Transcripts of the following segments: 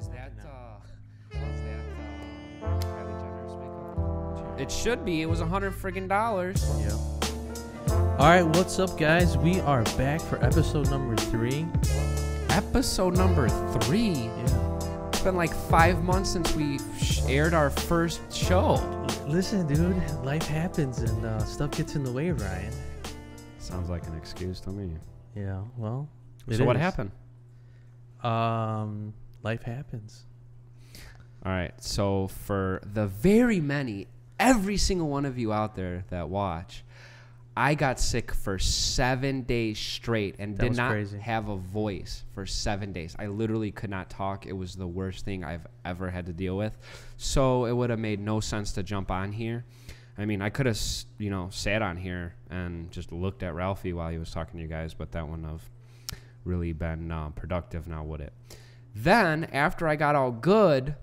Is that Kylie Jenner's makeup? It should be. It was $100 friggin'. Yeah. All right, what's up, guys? We are back for episode number 3. Episode number 3? Yeah. It's been like 5 months since we aired our first show. Listen, dude, life happens and stuff gets in the way, Ryan. Sounds like an excuse to me. Yeah, well, So what happened? Life happens. All right, so for the every single one of you out there that watch, I got sick for 7 days straight and did not have a voice for 7 days. I literally could not talk. It was the worst thing I've ever had to deal with. So it would have made no sense to jump on here. I mean, I could have, sat on here and just looked at Ralphie while he was talking to you guys, but that wouldn't have really been productive now, would it? Then, after I got all good,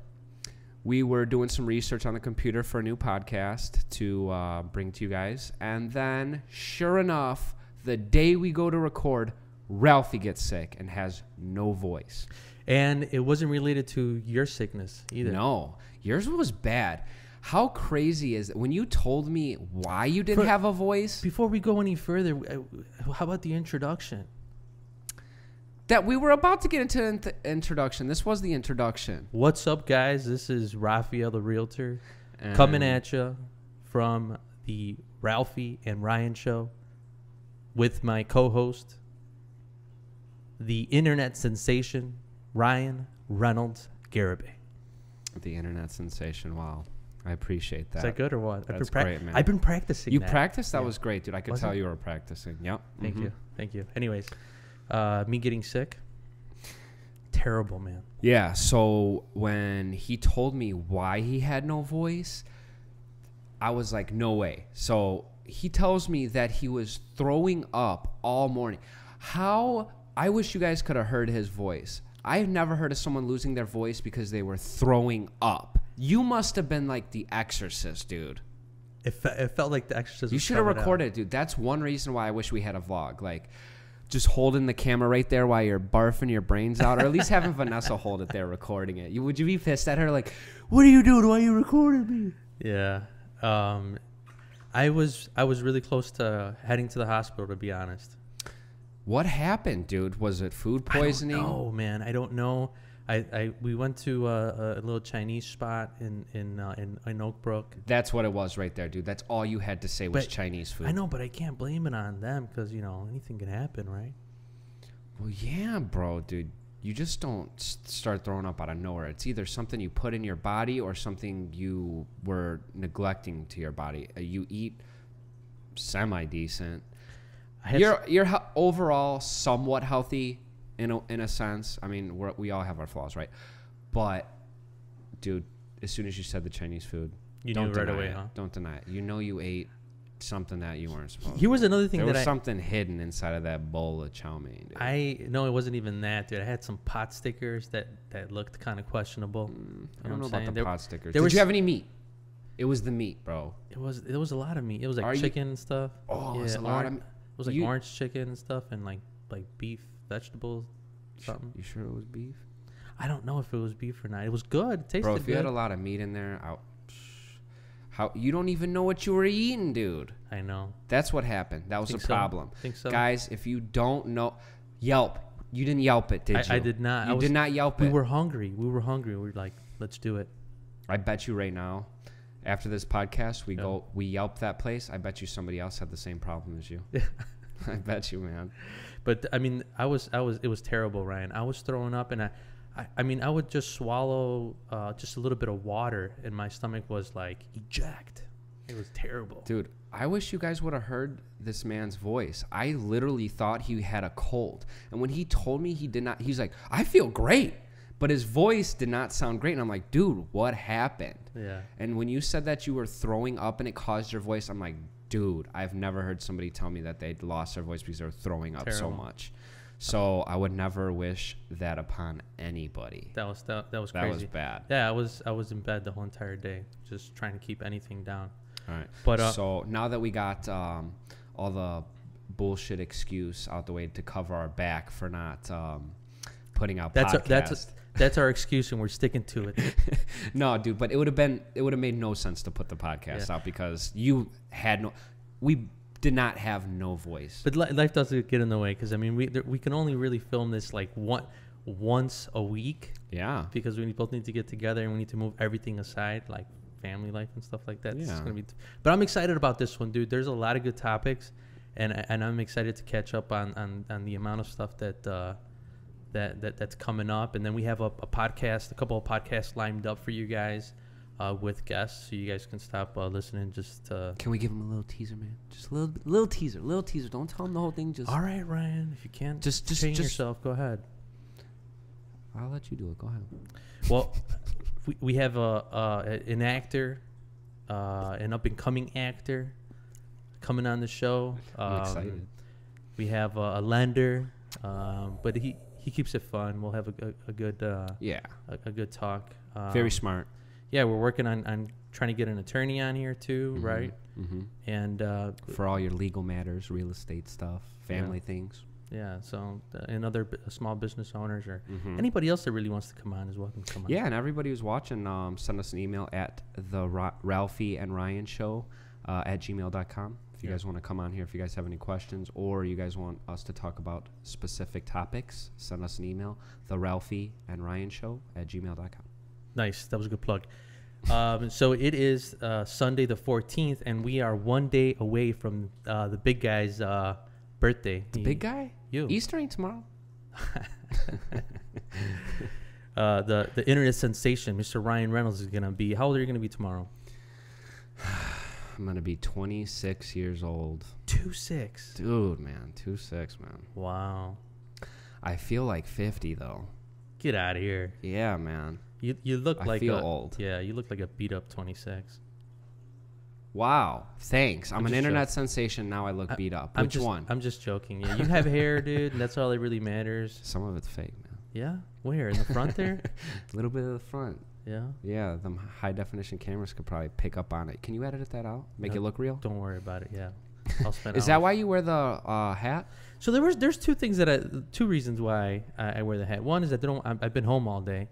we were doing some research on the computer for a new podcast to bring to you guys. And then, sure enough, the day we go to record, Ralphie gets sick and has no voice. And it wasn't related to your sickness either. No, yours was bad. How crazy is it? When you told me why you didn't have a voice? Before we go any further, how about the introduction? That we were about to get into the introduction. This was the introduction. What's up, guys? This is Raphael the Realtor coming at you from the Ralphie and Ryan show with my co-host, the internet sensation, Ryan Reynolds Garibay. The internet sensation. Wow. I appreciate that. Is that good or what? That's great, man. I've been practicing. You practiced? That was great, dude. I could tell it? you were practicing. Yep. Thank you. Thank you. Anyways, me getting sick. Terrible, man. Yeah. So when he told me why he had no voice, I was like, no way. So he tells me that he was throwing up all morning. How? I wish you guys could have heard his voice. I've never heard of someone losing their voice because they were throwing up. You must have been like The Exorcist, dude. It felt like The Exorcist. You should have recorded it, dude. That's one reason why I wish we had a vlog. Like, just holding the camera right there while you're barfing your brains out, or at least having Vanessa hold it there recording it. Would you be pissed at her? Like, what are you doing? Why are you recording me? Yeah. I was really close to heading to the hospital, to be honest. What happened, dude? Was it food poisoning? I don't know, man. I don't know. We went to a little Chinese spot in Oak Brook. That's what it was right there, dude. That's all you had to say was Chinese food. I know, but I can't blame it on them because, anything can happen, right? Well, yeah, bro, dude. You just don't start throwing up out of nowhere. It's either something you put in your body or something you were neglecting to your body. You eat semi-decent. You're overall somewhat healthy. In a sense, I mean, we all have our flaws, right? But, dude, as soon as you said the Chinese food, you knew right away, huh? Don't deny it. You ate something that you weren't supposed to. Here was another thing there was something hidden inside of that bowl of chow mein, dude. No, it wasn't even that, dude. I had some pot stickers that looked kind of questionable. I don't know about the pot stickers. Did you have any meat? It was the meat, bro. There was a lot of meat. It was like chicken and stuff. Oh, yeah, it was a lot of meat. It was like orange chicken and stuff and like beef. Vegetables, something. You sure it was beef? I don't know if it was beef or not. It was good. It tasted good. Bro, if you had a lot of meat in there, how you don't even know what you were eating, dude. I know. That's what happened. That was the problem. Think so. Guys, if you don't know, Yelp. You didn't Yelp it, did you? I did not. You did not Yelp it. We were hungry. We were like, let's do it. I bet you right now, after this podcast, we Yelp that place. I bet you somebody else had the same problem as you. I bet you, man. But I mean, it was terrible, Ryan. I was throwing up, and I mean, I would just swallow just a little bit of water, and my stomach was like eject. It was terrible, dude. I wish you guys would have heard this man's voice. I literally thought he had a cold, and when he told me he did not, he's like, "I feel great," but his voice did not sound great, and I'm like, "Dude, what happened?" Yeah. And when you said that you were throwing up and it caused your voice, I'm like, dude, I've never heard somebody tell me that they'd lost their voice because they were throwing up so much. So I would never wish that upon anybody. That was crazy. That was bad. Yeah, I was in bed the whole entire day, just trying to keep anything down. All right. But so now that we got all the bullshit excuse out the way to cover our back for not putting out podcasts. That's our excuse, and we're sticking to it. No, dude, but it would have made no sense to put the podcast out because we did not have no voice. But life doesn't get in the way because, I mean, we can only really film this like once a week. Yeah. Because we both need to get together and we need to move everything aside, like family life and stuff like that. Yeah. It's gonna be but I'm excited about this one, dude. There's a lot of good topics, and I'm excited to catch up on the amount of stuff that's coming up. And then we have a couple of podcasts lined up for you guys with guests, so you guys can stop listening. Can we give them a little teaser, man? Just a little teaser. Don't tell them the whole thing. Just all right, Ryan. If you can't just change yourself, go ahead. I'll let you do it. Go ahead. Well, we have an actor, an up and coming actor, coming on the show. I'm excited. We have a lender, but he keeps it fun. We'll have a good a good talk. Very smart. Yeah, we're working on trying to get an attorney on here too, Mm-hmm. right? Mm-hmm. And for all your legal matters, real estate stuff, family things. Yeah, so and other small business owners or Mm-hmm. anybody else that really wants to come on is welcome to come on. Yeah, and everybody who's watching, send us an email at the Ralphie and Ryan Show at gmail.com. If you guys want to come on here, if you guys have any questions, or you guys want us to talk about specific topics, send us an email, the Ralphie and Ryan Show at gmail.com. Nice. That was a good plug. So it is Sunday the 14th, and we are 1 day away from the big guy's birthday. The big guy? You. Easter ain't tomorrow. The internet sensation, Mr. Ryan Reynolds, is going to be... How old are you going to be tomorrow? I'm going to be 26 years old. 26? Dude, man. 26, man. Wow. I feel like 50, though. Get out of here. Yeah, man. You look like... I feel old. Yeah, you look like a beat-up 26. Wow. Thanks. I'm an internet sensation. Now I look beat up. Which one? I'm just joking. Yeah, you have hair, dude, and that's all that really matters. Some of it's fake, man. Yeah? Where? In the front there? A little bit of the front. Yeah? Yeah, the high-definition cameras could probably pick up on it. Can you edit that out? Make it look real? Don't worry about it, yeah. I'll spend Is that why you wear the hat? So there's two reasons why I wear the hat. One is that I've been home all day,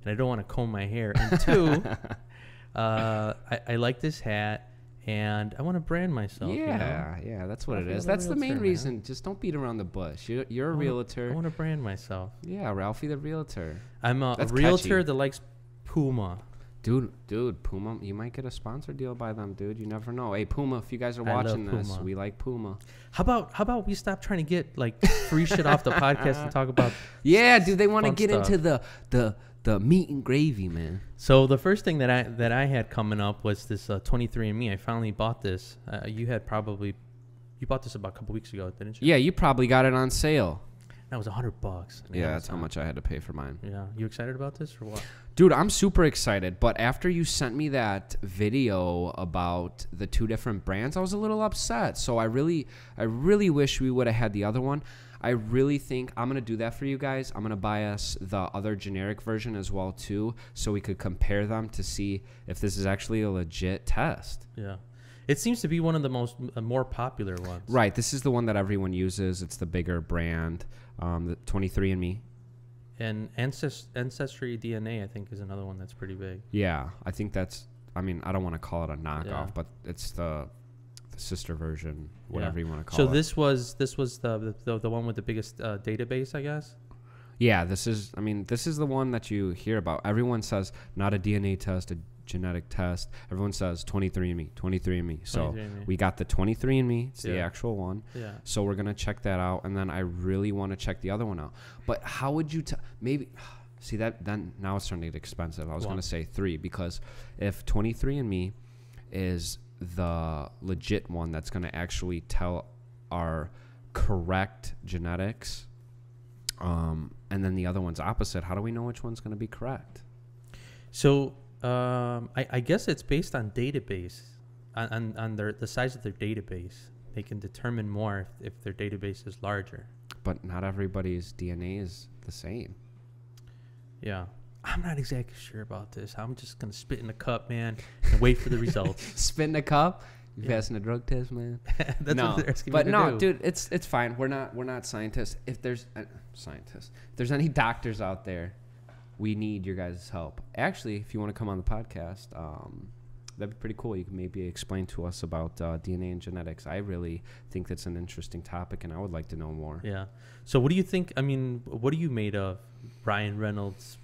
and I don't want to comb my hair. And two, I like this hat, and I want to brand myself. Yeah, you know? Yeah, that's what it is. That's the main reason. Just don't beat around the bush. You're a realtor. I want to brand myself. Yeah, Ralphie the realtor. I'm a realtor that likes Puma. Dude, Puma, you might get a sponsor deal by them, dude. You never know. Hey, Puma, if you guys are watching this, we like Puma. How about we stop trying to get like free shit off the podcast and talk about dude, they want to get into the meat and gravy, man. So the first thing that I had coming up was this 23andMe. I finally bought this. You bought this about a couple weeks ago, didn't you? Yeah, you probably got it on sale. That was $100. Yeah, that's how much I had to pay for mine. Yeah, you excited about this or what? Dude, I'm super excited, but after you sent me that video about the two different brands, I was a little upset. So I really wish we would have had the other one. I really think I'm going to do that for you guys. I'm going to buy us the other generic version as well, too, so we could compare them to see if this is actually a legit test. Yeah. It seems to be one of the more popular ones. Right. This is the one that everyone uses. It's the bigger brand, the 23andMe. And Ancestry DNA, I think, is another one that's pretty big. Yeah. I think that's, I don't want to call it a knockoff, but it's the sister version, whatever you want to call it. So this was the one with the biggest database, I guess? Yeah, this is the one that you hear about. Everyone says not a DNA test, a genetic test. Everyone says 23andMe. So we got the 23andMe. It's the actual one. Yeah. So we're going to check that out. And then I really want to check the other one out. But how would you maybe see that? Then now it's starting to get expensive. I was going to say 3, because if 23andMe is the legit one that's going to actually tell our correct genetics, and then the other one's opposite, how do we know which one's going to be correct? So I guess it's based on database, on the size of their database. They can determine more if their database is larger. But not everybody's DNA is the same. Yeah. I'm not exactly sure about this. I'm just going to spit in the cup, man, and wait for the results. Spit in the cup? You passing a drug test, man? That's what they're asking me to do. Dude, it's fine. We're not scientists. If there's scientists, if there's any doctors out there, we need your guys' help. Actually, if you want to come on the podcast, that'd be pretty cool. You can maybe explain to us about DNA and genetics. I really think that's an interesting topic, and I would like to know more. Yeah. So what do you think? I mean, what are you made of, Ryan Reynolds,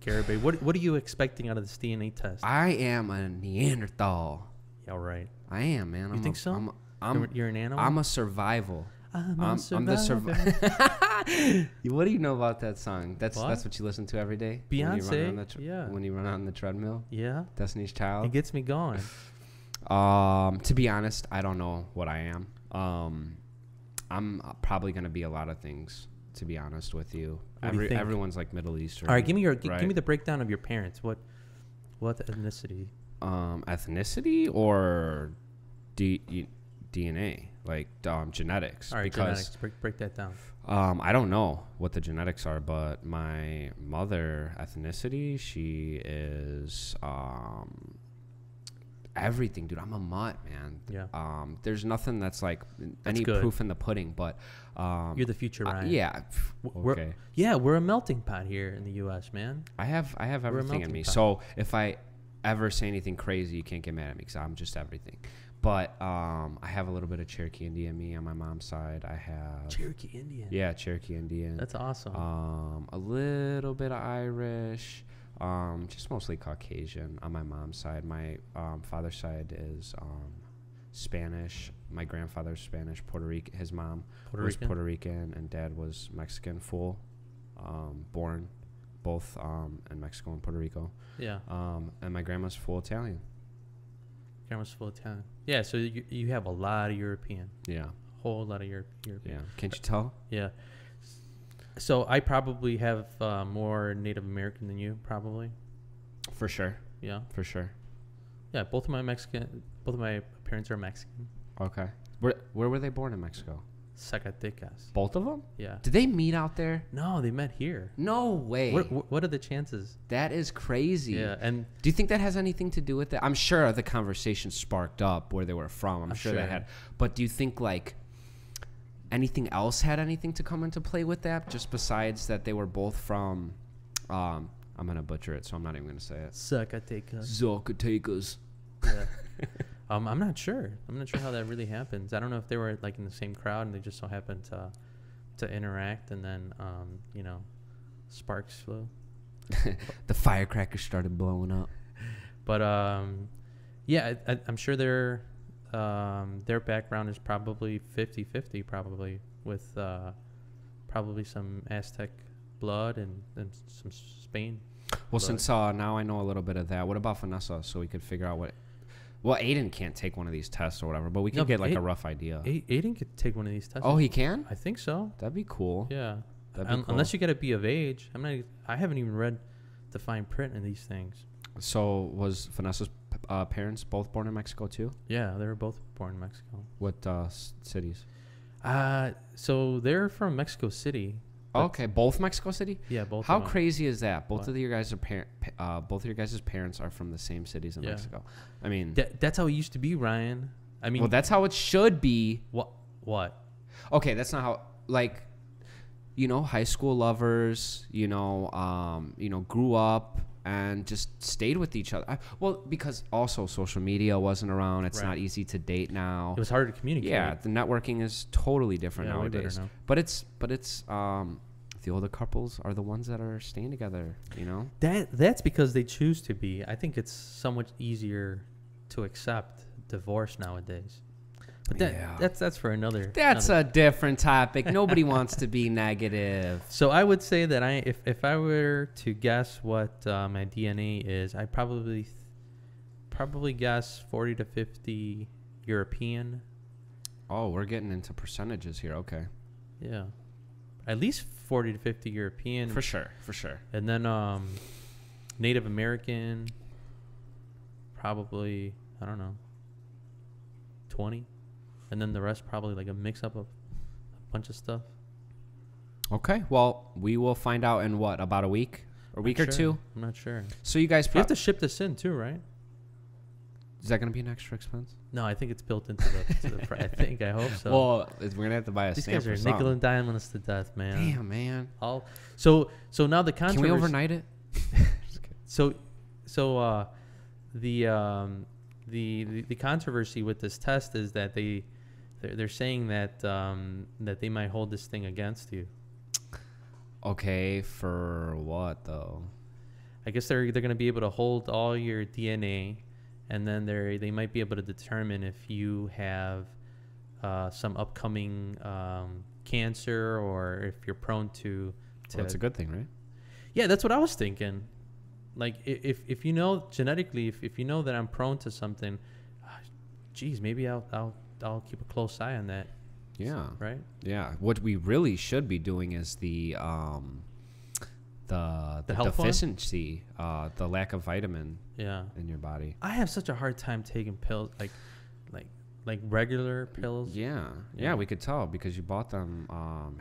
Garibay? What are you expecting out of this DNA test? I am a Neanderthal. Yeah, right. I am, man. You think so? You're an animal? I'm a survival. I'm the survivor. What do you know about that song? That's what you listen to every day? Beyonce. When you run out on the treadmill? Yeah. Destiny's Child? It gets me going. To be honest, I don't know what I am. I'm probably going to be a lot of things, to be honest with you. Everyone's like Middle Eastern. All right, give me the breakdown of your parents. What ethnicity? Ethnicity or DNA, like genetics. All right, because genetics. Break that down. I don't know what the genetics are, but my mother ethnicity, she is everything, dude. I'm a mutt, man. Yeah. There's nothing that's like any proof in the pudding, but you're the future, Ryan. Yeah. Okay. We're a melting pot here in the U.S., man. I have everything in me. Pot. So if I ever say anything crazy, you can't get mad at me because I'm just everything. But I have a little bit of Cherokee Indian in me on my mom's side. I have Cherokee Indian. Yeah, Cherokee Indian. That's awesome. A little bit of Irish. Just mostly Caucasian on my mom's side. My father's side is Spanish. My grandfather's Spanish, Puerto Rican. His mom was Puerto Rican, and dad was Mexican, full, born both in Mexico and Puerto Rico. Yeah. And my grandma's full Italian. Grandma's full Italian. Yeah, so you have a lot of European. Yeah. A whole lot of European. Yeah. Can't you tell? Yeah. So I probably have more Native American than you, probably. For sure. Yeah. For sure. Yeah, both of my parents are Mexican. Okay. Where were they born in Mexico? Zacatecas. Both of them? Yeah. Did they meet out there? No, they met here. No way. What are the chances? That is crazy. Yeah, and do you think that has anything to do with it? I'm sure the conversation sparked up where they were from. I'm sure they had. But do you think like anything else had anything to come into play with that, just besides that they were both from I'm gonna butcher it, so I'm not even gonna say it. Zacatecas. Yeah. I'm not sure. I'm not sure how that really happens. I don't know if they were like in the same crowd and they just so happened to interact, and then sparks flew. The firecrackers started blowing up. But yeah, I'm sure their background is probably 50-50, probably with probably some Aztec blood and some Spain. Well, since now I know a little bit of that. What about Vanessa? So we could figure out what. Well, Aiden can't take one of these tests or whatever, but we could get like a rough idea. Aiden could take one of these tests. Oh, he can? I think so. That'd be cool. Yeah. That'd be cool. Unless you got to be of age. I haven't even read the fine print in these things. So was Vanessa's parents both born in Mexico too? Yeah, they were both born in Mexico. What cities? So they're from Mexico City. Okay, both Mexico City? Yeah, both. How crazy is that? Both of your guys' parents are from the same cities in Mexico. I mean, that's how it used to be, Ryan. I mean, well, that's how it should be. What? Okay, that's not how. Like, high school lovers. Grew up and just stayed with each other. Well, because also social media wasn't around. It's not easy to date now. It was harder to communicate. Yeah, the networking is totally different nowadays. But it's the older couples are the ones that are staying together, That's because they choose to be. I think it's so much easier to accept divorce nowadays. But that's for another. That's a different topic. Nobody wants to be negative. So I would say that if I were to guess what my DNA is, I probably guess 40 to 50 European. Oh, we're getting into percentages here. Okay. Yeah, at least 40 to 50 European. For sure. And then Native American, probably, I don't know, 20. And then the rest probably like a mix-up of a bunch of stuff. Okay. Well, we will find out in about a week? Or a week or two? I'm not sure. So you guys... You have to ship this in too, right? Is that going to be an extra expense? No, I think it's built into the price. I hope so. Well, we're going to have to buy a stamp. These guys are nickel and diming us to death, man. Damn, man. So now the controversy... Can we overnight it? So the controversy with this test is that they're saying that that they might hold this thing against you. Okay, for what though? I guess they're going to be able to hold all your DNA, and then they might be able to determine if you have some upcoming cancer, or if you're prone to. Well, that's a good thing, right? Yeah, that's what I was thinking. Like, if you know genetically, if you know that I'm prone to something, geez, maybe I'll keep a close eye on that. Yeah. Right. Yeah. What we really should be doing is the deficiency, the lack of vitamin. Yeah. In your body. I have such a hard time taking pills, like regular pills. Yeah. Yeah, we could tell because you bought them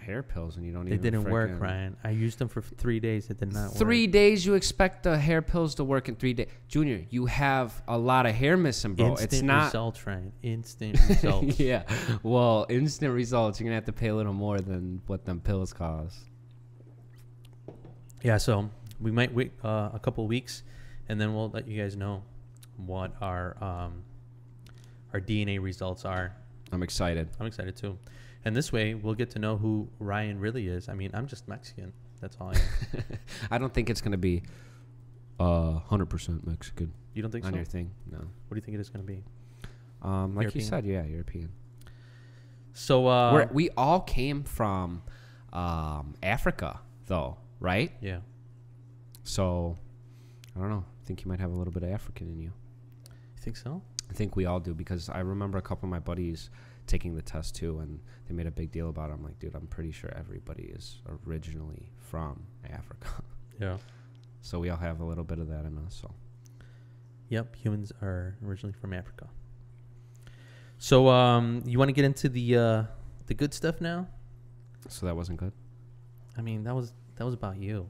hair pills and you don't even. They didn't work, Ryan. I used them for 3 days. It did not work. 3 days? You expect the hair pills to work in 3 days? Junior, you have a lot of hair missing, bro. Instant results, Ryan. Instant results. Yeah. Well, instant results. You're going to have to pay a little more than what them pills cost. Yeah, so we might wait a couple weeks, and then we'll let you guys know what our DNA results are. I'm excited. I'm excited too. And this way, we'll get to know who Ryan really is. I mean, I'm just Mexican. That's all I am. I don't think it's going to be 100% Mexican. You don't think so? On your thing? No. What do you think it is going to be? Like European? you said, yeah, European. So we all came from Africa, though, right? Yeah. So, I don't know. I think you might have a little bit of African in you. You think so? I think we all do, because I remember a couple of my buddies taking the test too, and they made a big deal about it. I'm like, dude, I'm pretty sure everybody is originally from Africa. Yeah. So we all have a little bit of that in us. So. Yep, humans are originally from Africa. So you want to get into the good stuff now? So that wasn't good? I mean, that was about you.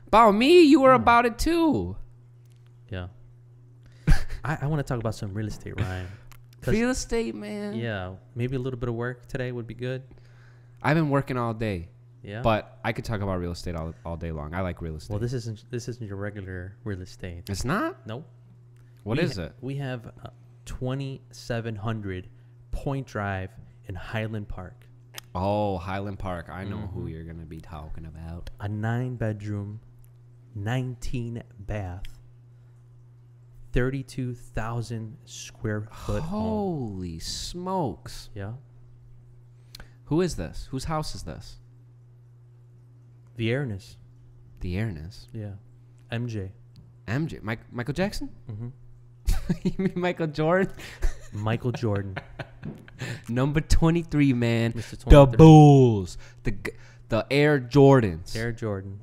About me? You were about it too. Yeah. I want to talk about some real estate, Ryan. Real estate, man. Yeah, maybe a little bit of work today would be good. I've been working all day. Yeah. But I could talk about real estate all day long. I like real estate. Well, this isn't your regular real estate. It's not? Nope. What is it? We have 2700 Point Drive in Highland Park. Oh, Highland Park. I know who you're going to be talking about. A 9-bedroom, 19-bath, 32,000 square foot home. Holy smokes. Yeah. Who is this? Whose house is this? The Airness. The Airness? Yeah. MJ. Michael Jackson? Mm-hmm. You mean Michael Jordan? Michael Jordan. Number 23, man. Mr. 23. The Bulls. The Air Jordans. Air Jordan.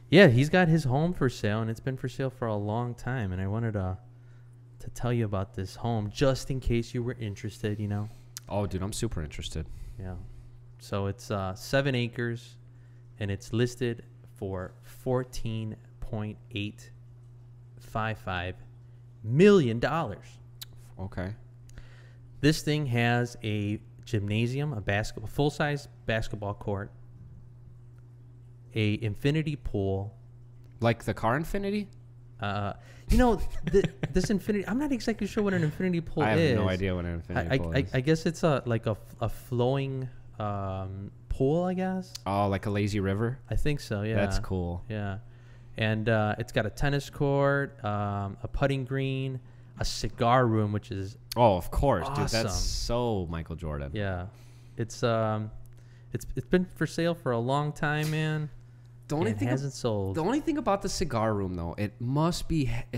Yeah, he's got his home for sale, and it's been for sale for a long time. And I wanted to tell you about this home just in case you were interested, you know. Oh, dude, I'm super interested. Yeah. So it's 7 acres, and it's listed for $14.855 million. Okay. This thing has a gymnasium, a full-size basketball court, a infinity pool. Like the car Infinity? You know, this infinity, I'm not exactly sure what an infinity pool is. I have no idea what an infinity pool is. I guess it's a flowing pool, I guess. Oh, like a lazy river? I think so, yeah. That's cool. Yeah. And it's got a tennis court, a putting green, a cigar room, which is oh, of course, awesome. Dude. That's so Michael Jordan. Yeah. It's been for sale for a long time, man. It hasn't sold. The only thing about the cigar room, though, it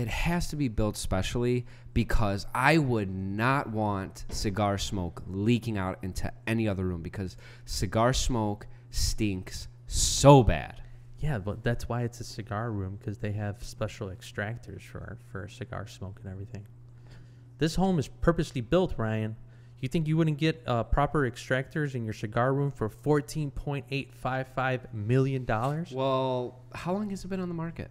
has to be built specially, because I would not want cigar smoke leaking out into any other room, because cigar smoke stinks so bad. Yeah, but that's why it's a cigar room, because they have special extractors for cigar smoke and everything. This home is purposely built, Ryan. You think you wouldn't get proper extractors in your cigar room for $14.855 million? Well, how long has it been on the market?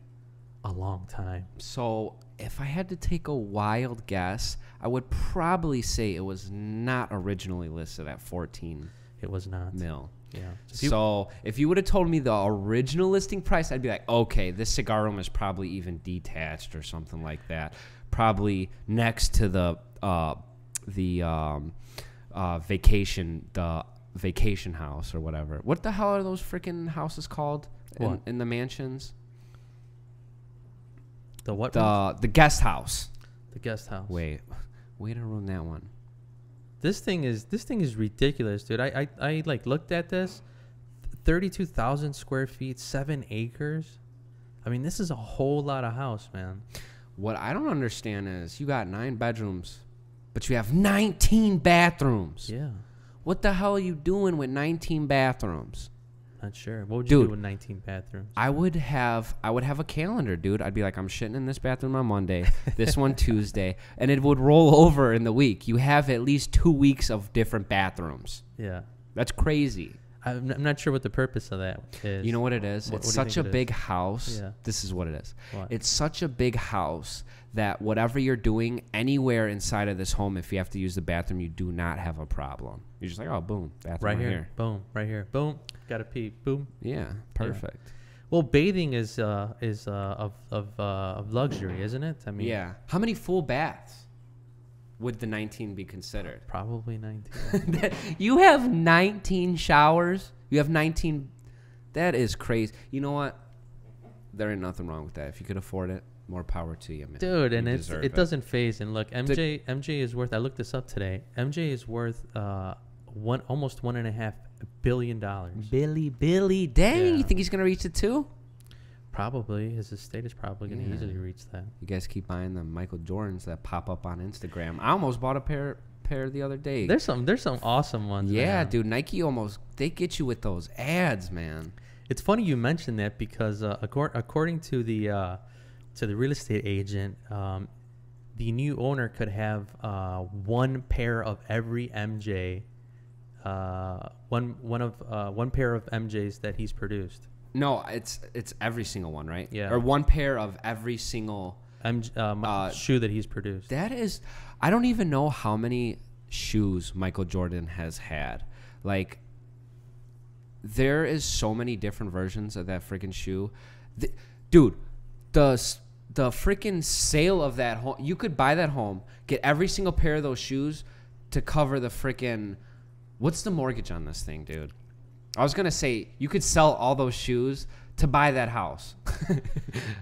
A long time. So if I had to take a wild guess, I would probably say it was not originally listed at 14. It was not. Mil. Yeah. So if you would have told me the original listing price, I'd be like, okay, this cigar room is probably even detached or something like that. Probably next to the vacation house or whatever. What the hell are those freaking houses called in the mansions? The what? The guest house. The guest house. Wait, way to ruin that one. This thing is ridiculous, dude. I like looked at this, 32,000 square feet, 7 acres. I mean, this is a whole lot of house, man. What I don't understand is you got 9 bedrooms, but you have 19 bathrooms. Yeah. What the hell are you doing with 19 bathrooms? Not sure. What would you do with 19 bathrooms? I would have a calendar, dude. I'd be like, I'm shitting in this bathroom on Monday, this one Tuesday, and it would roll over in the week. You have at least 2 weeks of different bathrooms. Yeah. That's crazy. I'm not sure what the purpose of that is. You know what it is? It's such a big house. Yeah. This is what it is. What? It's such a big house that whatever you're doing anywhere inside of this home, if you have to use the bathroom, you do not have a problem. You're just like, oh, boom, bathroom right here. Boom, right here. Boom, got to pee. Boom. Yeah, perfect. Yeah. Well, bathing is of luxury, isn't it? I mean, yeah. How many full baths would the 19 be considered? Probably 19. You have 19 showers. You have 19. That is crazy. You know what? There ain't nothing wrong with that. If you could afford it, more power to you, man. Dude, and it doesn't phase. And look, MJ is worth. I looked this up today. MJ is worth almost $1.5 billion. Billy, dang! Yeah. You think he's gonna reach it too? Probably. His estate is probably gonna easily reach that. You guys keep buying the Micheal Jordans that pop up on Instagram. I almost bought a pair the other day. There's some awesome ones. Yeah, man. dude. Nike they get you with those ads, man. It's funny you mentioned that because according to the real estate agent, the new owner could have one pair of every MJ, one pair of MJs that he's produced. No, it's every single one, right? Yeah. Or one pair of every single shoe that he's produced. That is, I don't even know how many shoes Micheal Jordan has had. Like, there is so many different versions of that freaking shoe. Dude, the freaking sale of that home, you could buy that home, get every single pair of those shoes to cover the freaking, what's the mortgage on this thing, dude? I was going to say, you could sell all those shoes to buy that house.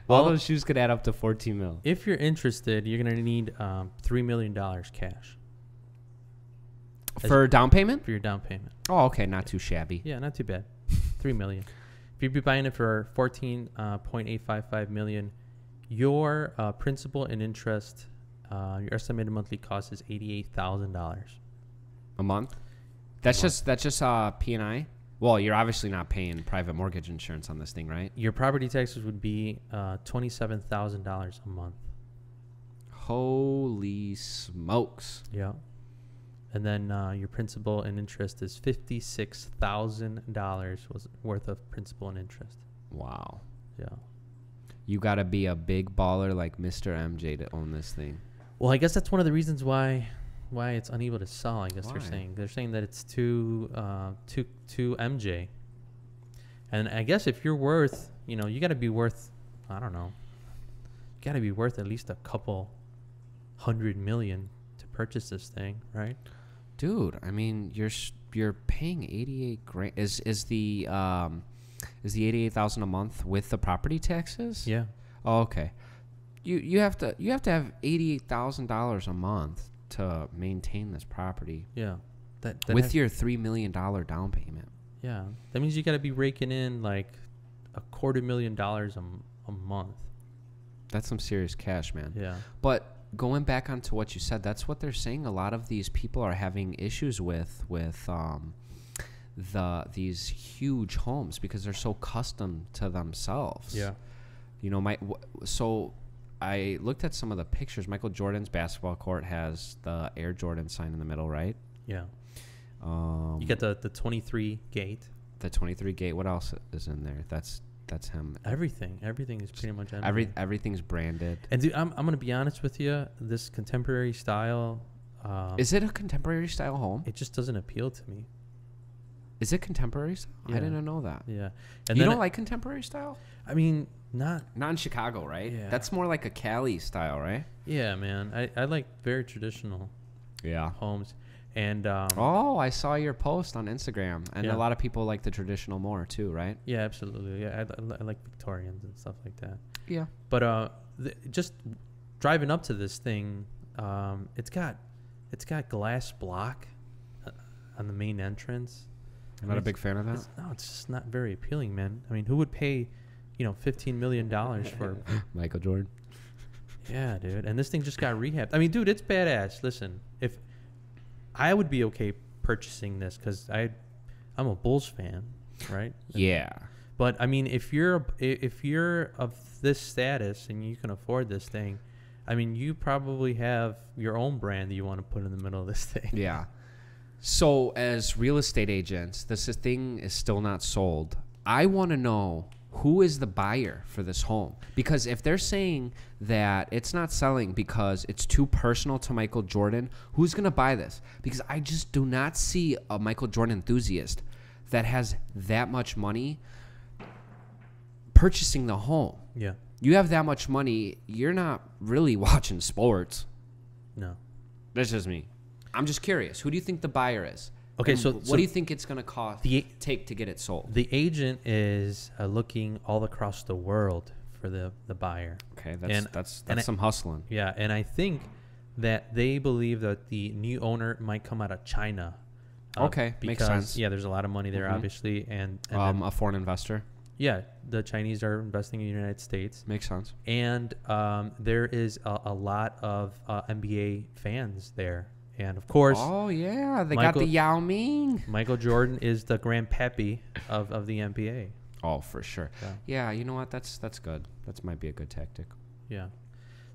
All those shoes could add up to 14 mil. If you're interested, you're going to need $3 million cash. For down payment? For your down payment. Oh, okay. Not too shabby. Yeah, not too bad. $3 million. If you'd be buying it for $14.855 million, your principal and interest, your estimated monthly cost is $88,000 a month. That's just P&I. Well, you're obviously not paying private mortgage insurance on this thing, right? Your property taxes would be $27,000 a month. Holy smokes! Yeah, and then your principal and interest is $56,000 worth of principal and interest. Wow. Yeah. You got to be a big baller like Mr. MJ to own this thing. Well, I guess that's one of the reasons why it's unable to sell. I guess they're saying that it's too MJ. And I guess if you're worth, you got to be worth, I don't know, you got to be worth at least a couple $100 million to purchase this thing, right? Dude, I mean, you're paying $88,000. Is the $88,000 a month with the property taxes? Yeah. Oh, okay. You have to have $88,000 a month to maintain this property. Yeah. That with your $3 million down payment. Yeah. That means you got to be raking in like $250,000 a month. That's some serious cash, man. Yeah. But going back onto what you said, that's what they're saying. A lot of these people are having issues with these huge homes because they're so custom to themselves. Yeah. So I looked at some of the pictures. Micheal Jordan's basketball court has the Air Jordan sign in the middle, right? Yeah. You got the 23 gate. The 23 gate. What else is in there? That's him. Everything is pretty much everything's branded. And dude, I'm gonna be honest with you. This contemporary style. Is it a contemporary style home? It just doesn't appeal to me. Is it contemporary style? Yeah. I didn't know that. Yeah. And you don't like contemporary style? I mean, not in Chicago, right? Yeah. That's more like a Cali style, right? Yeah, man. I like very traditional homes. And I saw your post on Instagram, and Yeah. a lot of people like the traditional more too, right? yeah, absolutely. Yeah, I like Victorians and stuff like that. Yeah. But just driving up to this thing, it's got glass block on the main entrance. I'm not a big fan of that. It's just not very appealing, man. I mean, who would pay, $15 million for Micheal Jordan? Yeah, dude. And this thing just got rehabbed. I mean, dude, it's badass. Listen, if I would be okay purchasing this because I'm a Bulls fan, right? Yeah. But I mean, if you're of this status and you can afford this thing, I mean, you probably have your own brand that you want to put in the middle of this thing. Yeah. So as real estate agents, this thing is still not sold. I want to know who is the buyer for this home, because if they're saying that it's not selling because it's too personal to Micheal Jordan, who's going to buy this? Because I just do not see a Micheal Jordan enthusiast that has that much money purchasing the home. Yeah. You have that much money, you're not really watching sports. No. That's just me. I'm just curious. Who do you think the buyer is? Okay, and so what do you think it's going to take to get it sold? The agent is looking all across the world for the buyer. Okay, that's some hustling. Yeah, and I think that they believe that the new owner might come out of China. Okay, because, makes sense. Yeah, there's a lot of money there, obviously, and a foreign investor. Yeah, the Chinese are investing in the United States. Makes sense. And there is a lot of NBA fans there. And, of course... Oh, yeah. They got the Yao Ming. Micheal Jordan is the grandpappy of the NBA. Oh, for sure. Yeah, you know what? That's good. That might be a good tactic. Yeah.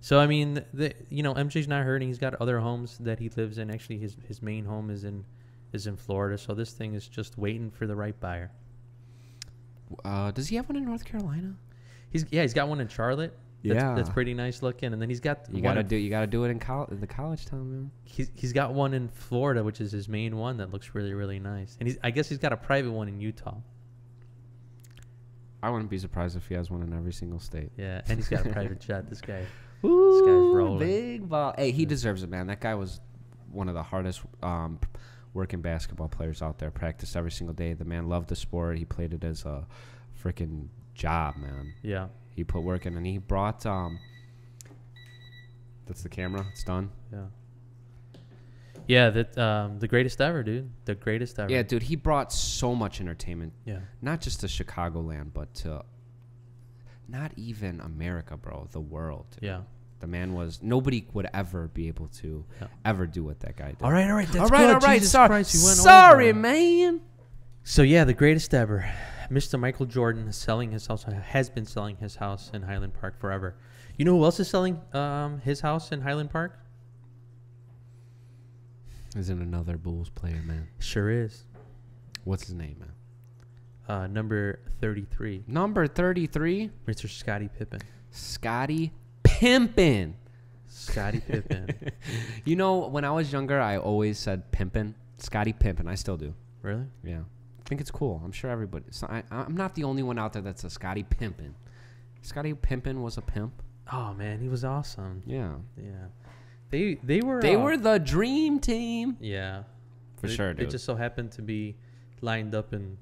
So, I mean, MJ's not hurting. He's got other homes that he lives in. Actually, his main home is in Florida. So this thing is just waiting for the right buyer. Does he have one in North Carolina? He's got one in Charlotte. That's pretty nice looking, and then he's got you gotta do it in the college town, man. He's got one in Florida, which is his main one that looks really, really nice, and I guess he's got a private one in Utah. I wouldn't be surprised if he has one in every single state. Yeah, and he's got a private jet. This guy's rolling. Big ball. Hey, he deserves it, man. That guy was one of the hardest working basketball players out there. Practiced every single day. The man loved the sport. He played it as a freaking job, man. Yeah. He put work in, and he brought that's the camera. It's done. Yeah, the greatest ever, dude. The greatest ever. Yeah, dude. He brought so much entertainment. Yeah. Not just to Chicagoland, but to not even America, bro. The world. Yeah. The man was... Nobody would ever be able to ever do what that guy did. All right. That's all right. Jesus Sorry, Christ, you went sorry, over. Man. So, yeah, the greatest ever. Mr. Micheal Jordan is selling his house. Has been selling his house in Highland Park forever. You know who else is selling his house in Highland Park? Isn't another Bulls player, man? Sure is. What's his name, man? Number 33. Number 33? Mr. Scottie Pippen. Scottie Pimpin'. Scottie Pippen. You know, when I was younger, I always said Pimpin'. Scottie Pimpin'. I still do. Really? Yeah. I think it's cool. I'm sure everybody... So I'm not the only one out there that's a Scottie Pimpin'. Scottie Pimpin' was a pimp. Oh, man. He was awesome. Yeah. Yeah. They were... They were the dream team. Yeah. For sure, dude. They just so happened to be lined up in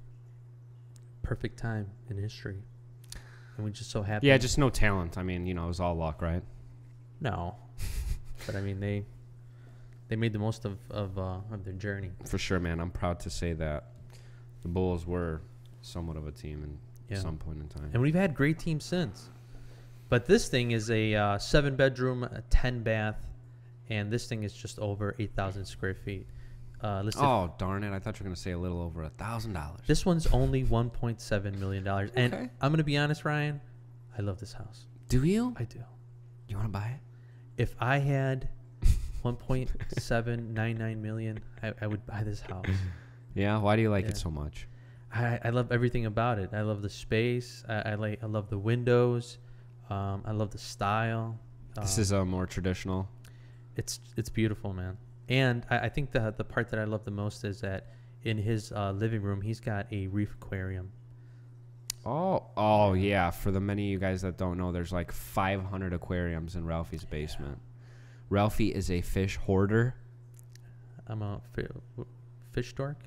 perfect time in history. And we just so happened... Yeah, just no talent. I mean, it was all luck, right? No. But, I mean, they made the most of their journey. For sure, man. I'm proud to say that the Bulls were somewhat of a team at some point in time. And we've had great teams since. But this thing is a 7-bedroom, 10-bath, and this thing is just over 8,000 square feet. Oh, darn it. I thought you were going to say a little over $1,000. This one's only $1.7 million. And Okay. I'm going to be honest, Ryan, I love this house. Do you? I do. You want to buy it? If I had $1.799 million, I would buy this house. Yeah? Why do you like it so much? I love everything about it. I love the space. I love the windows. I love the style. This is a more traditional. It's beautiful, man. And I think the part that I love the most is that in his living room, he's got a reef aquarium. Oh yeah. For the many of you guys that don't know, there's like 500 aquariums in Ralphie's basement. Ralphie is a fish hoarder. I'm a fish dork.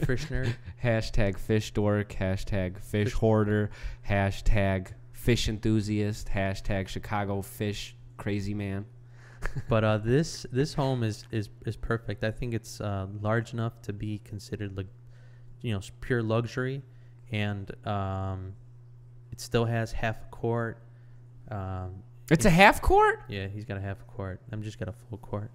Fish nerd. Hashtag fish dork. Hashtag fish hoarder. Hashtag fish enthusiast. Hashtag Chicago fish crazy man. But this home is perfect. I think it's large enough to be considered like, pure luxury, and it still has half a court. It's a half court? Yeah, he's got a half a court. I'm just got a full court.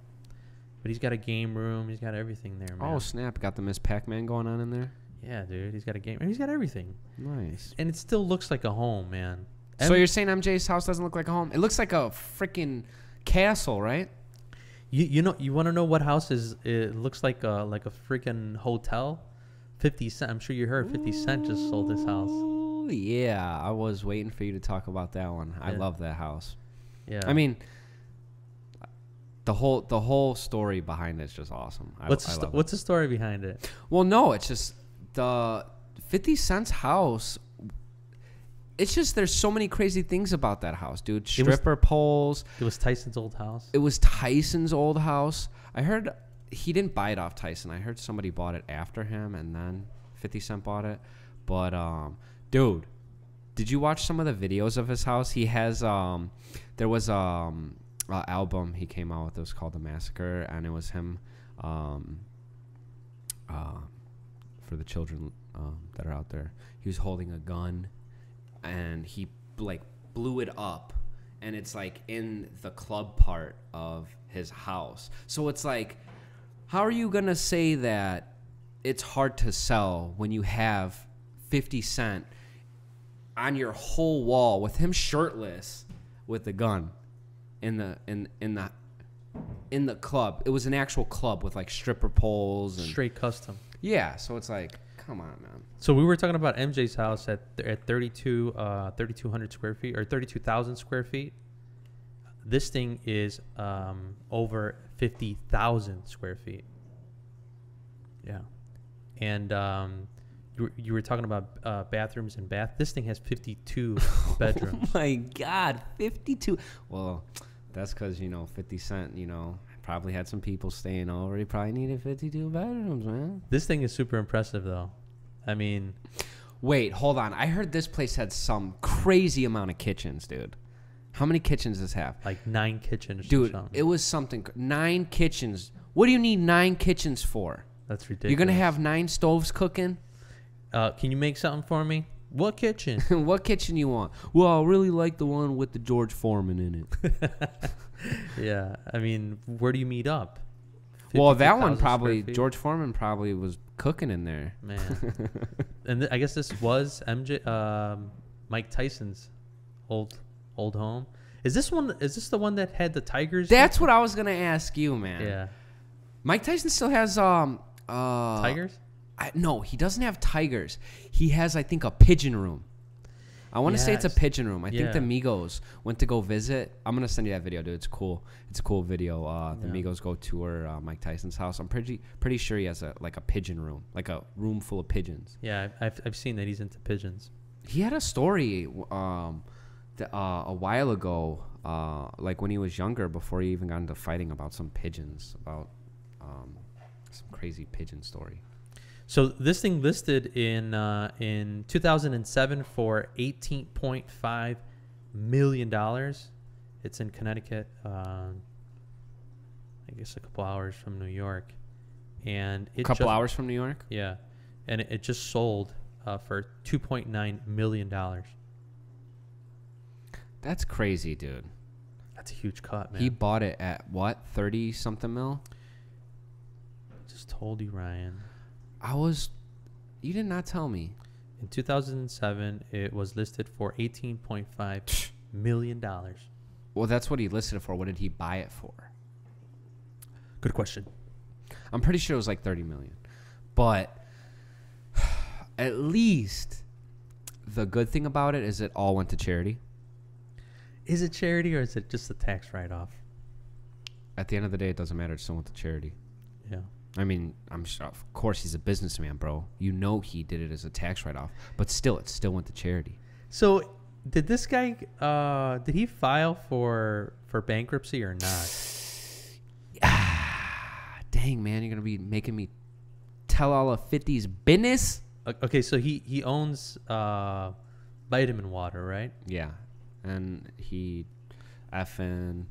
But he's got a game room. He's got everything there, man. Oh, snap. Got the Miss Pac-Man going on in there? Yeah, dude. He's got a game. He's got everything. Nice. And it still looks like a home, man. So you're saying MJ's house doesn't look like a home? It looks like a freaking castle, right? You want to know what house it looks like a freaking hotel? 50 Cent. I'm sure you heard 50 Cent just sold his house. Ooh, yeah. I was waiting for you to talk about that one. Yeah. I love that house. Yeah. I mean, the whole story behind it's just awesome. What's the story behind it? Well, no, it's just the 50 Cent's house. It's just there's so many crazy things about that house, dude. Stripper poles. It was Tyson's old house. It was Tyson's old house. I heard he didn't buy it off Tyson. I heard somebody bought it after him, and then 50 Cent bought it. But dude, did you watch some of the videos of his house? He has there was album he came out with. It was called The Massacre, and it was him for the children that are out there. He was holding a gun, and he blew it up, and it's like in the club part of his house. So it's like, how are you gonna say that it's hard to sell when you have 50 Cent on your whole wall with him shirtless with the gun in the club? It was an actual club with like stripper poles and straight custom. Yeah, so it's like, come on, man. So we were talking about MJ's house at 3,200 square feet or 32,000 square feet. This thing is over 50,000 square feet. Yeah, and you were talking about bathrooms and bath. This thing has 52 bedrooms. Oh my God, 52. Well, that's because 50 Cent, probably had some people staying over. He probably needed 52 bedrooms, man. This thing is super impressive, though. I mean, wait, hold on. I heard this place had some crazy amount of kitchens, dude. How many kitchens does this have? Like 9 kitchens. Dude, it was something. 9 kitchens. What do you need 9 kitchens for? That's ridiculous. You're gonna have 9 stoves cooking? Can you make something for me? What kitchen? What kitchen you want? Well, I really like the one with the George Foreman in it. Yeah, I mean, where do you meet up? Well, that one probably, George Foreman probably was cooking in there. Man. And I guess this was Mike Tyson's old home. Is this the one that had the tigers? That's what I was gonna ask you, man. Yeah. Mike Tyson still has tigers? No, he doesn't have tigers. He has, I think, a pigeon room. I want to say it's a pigeon room. I think the Migos went to go visit. I'm going to send you that video, dude. It's cool. It's a cool video. The Migos go tour Mike Tyson's house. I'm pretty sure he has a pigeon room, like a room full of pigeons. Yeah, I've seen that he's into pigeons. He had a story a while ago, like when he was younger, before he even got into fighting, about some pigeons, about some crazy pigeon story. So this thing listed in 2007 for $18.5 million. It's in Connecticut. I guess a couple hours from New York, and a couple hours from New York. Yeah, and it just sold for $2.9 million. That's crazy, dude. That's a huge cut, man. He bought it at what, 30 something mil? Just told you, Ryan. You did not tell me. In 2007, it was listed for $18.5 million. Well, that's what he listed it for. What did he buy it for? Good question. I'm pretty sure it was like 30 million. But at least the good thing about it is it all went to charity. Is it charity or is it just a tax write-off? At the end of the day, it doesn't matter. It still went to charity. Yeah. I mean, I'm sure, of course he's a businessman, bro. You know he did it as a tax write-off, but still, it still went to charity. So, did this guy? Did he file for bankruptcy or not? Dang, man, you're gonna be making me tell all of 50's business. Okay, so he owns vitamin water, right? Yeah, and he he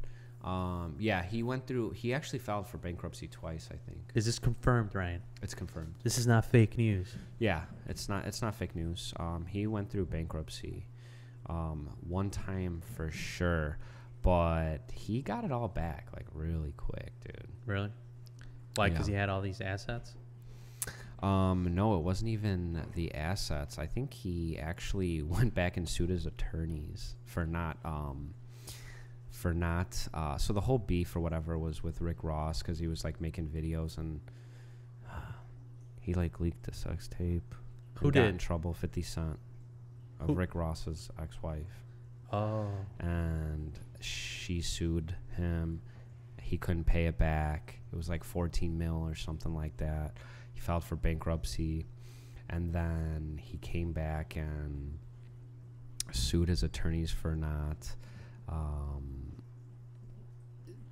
went through. He actually filed for bankruptcy twice, I think. Is this confirmed, Ryan? It's confirmed. This is not fake news. Yeah, it's not fake news. He went through bankruptcy one time for sure, but he got it all back like really quick, dude. Really? Why? Because he had all these assets? No, it wasn't even the assets. I think he actually went back and sued his attorneys for not so the whole beef or whatever was with Rick Ross because he was like making videos and he like leaked the sex tape. Who did? Got in trouble? 50 Cent of Rick Ross's ex-wife. Oh. And she sued him. He couldn't pay it back. It was like 14 mil or something like that. He filed for bankruptcy, and then he came back and sued his attorneys for not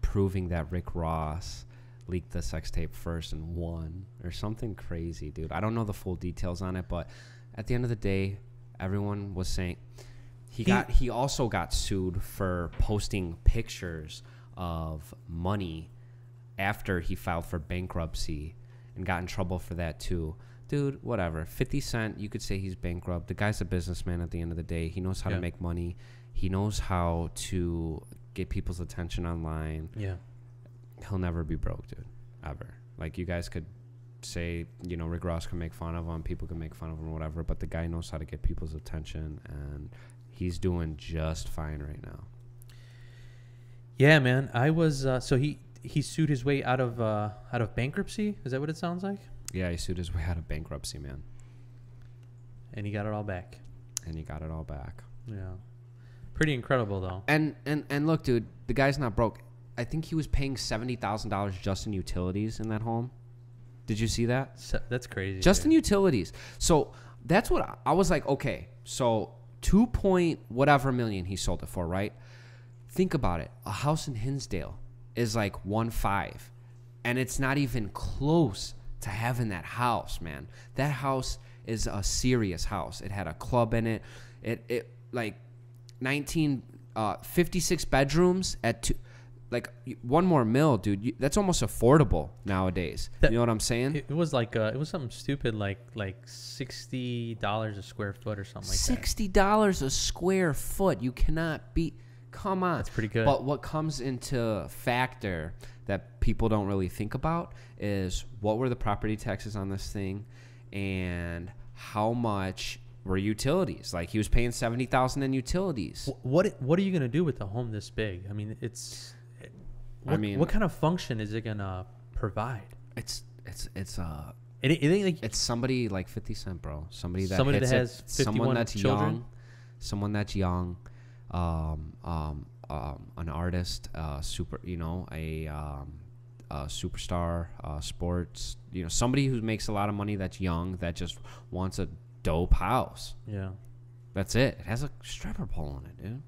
proving that Rick Ross leaked the sex tape first and won or something crazy, dude. I don't know the full details on it, but at the end of the day, everyone was saying he also got sued for posting pictures of money after he filed for bankruptcy and got in trouble for that too. Dude, whatever. 50 Cent, you could say he's bankrupt. The guy's a businessman at the end of the day. He knows how to make money. He knows how to get people's attention online. Yeah. He'll never be broke, dude. Ever. Like, you guys could say, you know, Rick Ross can make fun of him. People can make fun of him or whatever. But the guy knows how to get people's attention. And he's doing just fine right now. Yeah, man. I was... so he sued his way out of bankruptcy? Is that what it sounds like? Yeah, he sued his way out of bankruptcy, man. And he got it all back. Yeah. Pretty incredible, though. And look, dude, the guy's not broke. I think he was paying $70,000 just in utilities in that home. Did you see that? That's crazy. Just in utilities. So that's what I was like, okay, so 2 point whatever million he sold it for, right? Think about it. A house in Hinsdale is like 1.5, and it's not even close to having that house, man. That house is a serious house. It had a club in it. It like 56 bedrooms at like $1 more mil, dude. That's almost affordable nowadays. You know what I'm saying? It was like it was something stupid like $60 a square foot or something like that. $60 a square foot. You cannot beat. Come on. That's pretty good. But what comes into factor that people don't really think about is what were the property taxes on this thing and how much were utilities. Like, he was paying $70,000 in utilities. What are you going to do with a home this big? I mean, what kind of function is it going to provide? It's somebody like 50 Cent, bro. Somebody that has 51 children. Someone that's young. An artist, a superstar, sports, somebody who makes a lot of money that's young, that just wants a dope house. Yeah. That's it. It has a stripper pole in it, dude.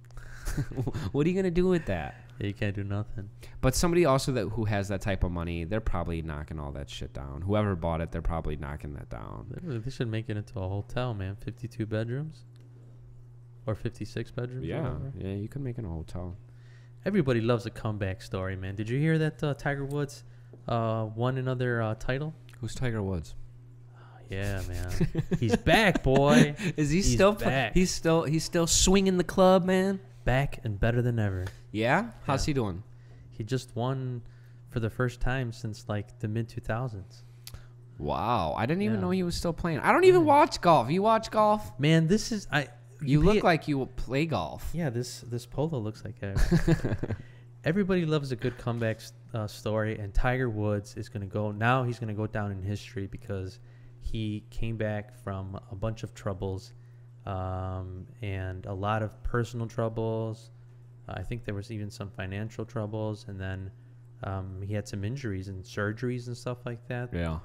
What are you going to do with that? Yeah, you can't do nothing. But somebody also who has that type of money, they're probably knocking all that shit down. Whoever bought it, they're probably knocking that down. They should make it into a hotel, man. 52 bedrooms. Or 56 bedrooms. Yeah, you could make it a hotel. Everybody loves a comeback story, man. Did you hear that Tiger Woods won another title? Who's Tiger Woods? Yeah, man. He's back, boy. Is he still back? He's still swinging the club, man. Back and better than ever. Yeah? How's he doing? He just won for the first time since like the mid 2000s. Wow, I didn't even know he was still playing. I don't even watch golf. You watch golf? Man, this is You look like you will play golf. Yeah, this polo looks like everybody loves a good comeback story, and Tiger Woods is going to go now. He's going to go down in history because he came back from a bunch of troubles and a lot of personal troubles. I think there was even some financial troubles, and then He had some injuries and surgeries and stuff like that. Yeah.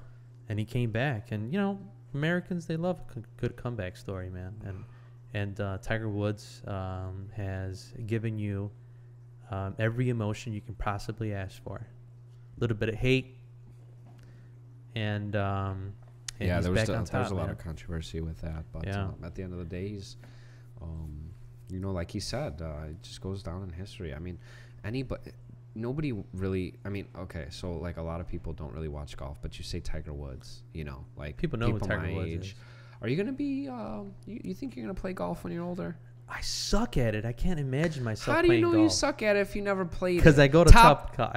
And he came back. And, you know, Americans, they love a good comeback story, man. And Tiger Woods has given you every emotion you can possibly ask for. A little bit of hate. And yeah, there was a lot of controversy with that. But at the end of the day, he's, you know, like he said, it just goes down in history. I mean, nobody really, I mean, okay, so like a lot of people don't really watch golf, but you say Tiger Woods, you know, like people know who Tiger Woods is. Are you going to be, you think you're going to play golf when you're older? I suck at it. I can't imagine myself playing golf. How do you know you suck at it if you never played it? Because I go to Top Golf.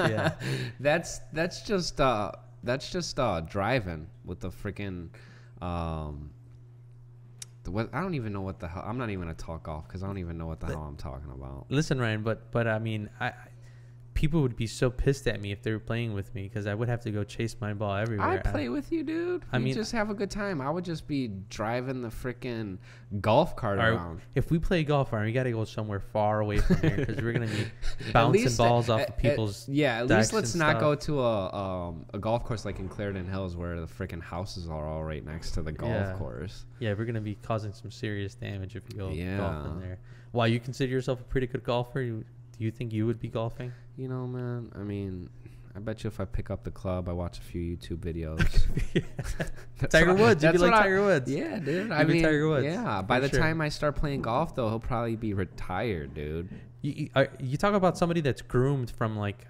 Yeah. That's just driving with the freaking, I don't even know what the hell. I'm not even going to talk golf because I don't even know what the hell I'm talking about. Listen, Ryan, but I mean, people would be so pissed at me if they were playing with me because I would have to go chase my ball everywhere. I'd play with you, dude. I mean, just have a good time. I would just be driving the freaking golf cart around. If we play golf, Ryan, we got to go somewhere far away from here because we're going to be bouncing balls off of people's at least let's not go to a golf course like in Clarendon Hills where the freaking houses are all right next to the golf course. Yeah, we're going to be causing some serious damage if we go golfing there. Why, you consider yourself a pretty good golfer? Do you think you would be golfing? You know, man, I mean, I bet you if I pick up the club, I watch a few YouTube videos. Tiger Woods. You'd be like Tiger Woods. Yeah, dude. I mean, Tiger Woods. Yeah. By the time I start playing golf, though, he'll probably be retired, dude. You talk about somebody that's groomed from like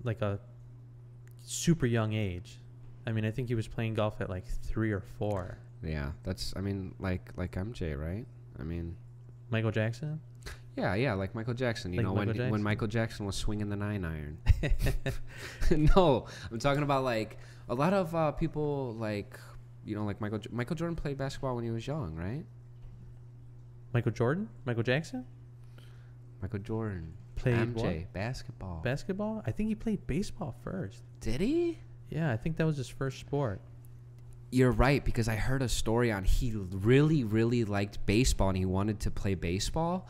a super young age. I mean, I think he was playing golf at like 3 or 4. Yeah, that's. I mean, like MJ, right? I mean, Michael Jackson. Yeah, like Michael Jackson. You know, when Michael Jackson was swinging the 9-iron. No, I'm talking about like a lot of people like, you know, like Michael Jordan played basketball when he was young, right? Michael Jordan? Michael Jackson? Michael Jordan. Played MJ, what? basketball. Basketball? I think he played baseball first. Did he? Yeah, I think that was his first sport. You're right, because I heard a story on he really, really liked baseball and he wanted to play baseball,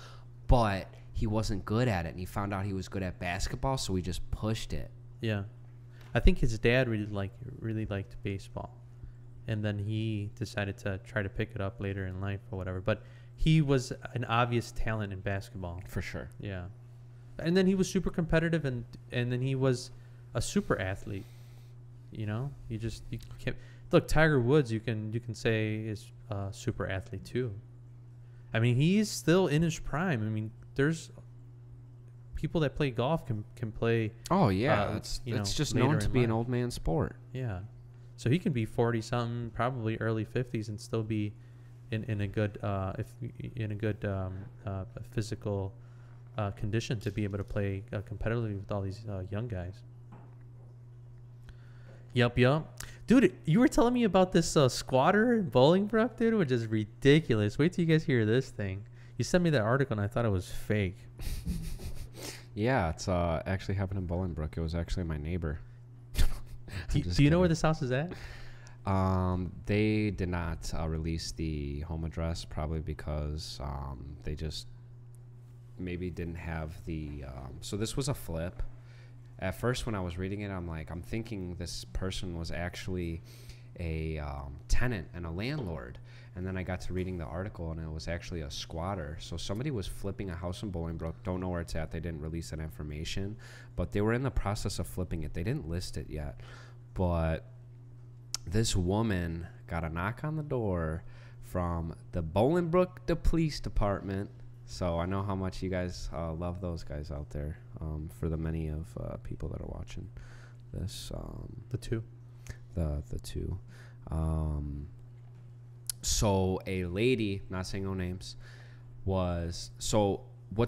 but he wasn't good at it, and he found out he was good at basketball, so he just pushed it. Yeah. I think his dad really liked baseball, and then he decided to try to pick it up later in life or whatever. But he was an obvious talent in basketball. For sure. Yeah. And then he was super competitive, and then he was a super athlete. You know? You can't... Look, Tiger Woods, you can say is a super athlete too. I mean, he's still in his prime. I mean, there's people that play golf can play. Oh yeah, it's just known to be an old man sport. Yeah, so he can be 40-something, probably early 50s, and still be in a good physical condition to be able to play competitively with all these young guys. Yup. Dude, you were telling me about this squatter in Bolingbrook, dude, which is ridiculous. Wait till you guys hear this thing. You sent me that article, and I thought it was fake. Yeah, it's actually happened in Bolingbrook. It was actually my neighbor. Do you know where this house is at? They did not release the home address, probably because they just maybe didn't have the... so this was a flip. At first, when I was reading it, I'm thinking this person was actually a tenant and a landlord. And then I got to reading the article, and it was actually a squatter. So somebody was flipping a house in Bolingbrook. Don't know where it's at. They didn't release that information. But they were in the process of flipping it. They didn't list it yet. But this woman got a knock on the door from the Bolingbrook Police Department. So I know how much you guys love those guys out there. For the many of people that are watching this, the two. So a lady, not saying no names, what's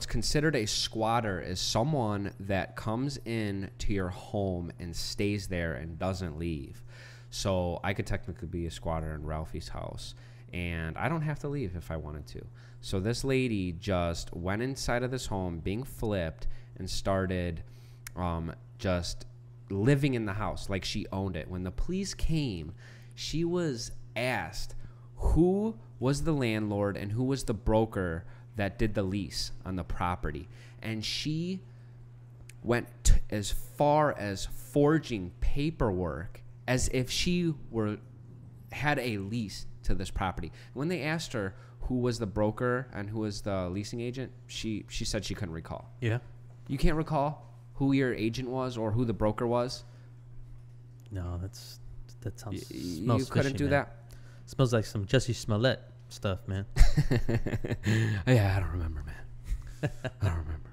considered a squatter is someone that comes in to your home and stays there and doesn't leave. So I could technically be a squatter in Ralphie's house, and I don't have to leave if I wanted to. So this lady just went inside of this home being flipped and started just living in the house like she owned it. When the police came, she was asked who was the landlord and who was the broker that did the lease on the property. And she went as far as forging paperwork as if she had a lease to this property. When they asked her who was the broker and who was the leasing agent, she said she couldn't recall. Yeah. You can't recall who your agent was or who the broker was? No, that sounds. You couldn't do that? Smells like some Jussie Smollett stuff, man. Yeah, I don't remember, man. I don't remember.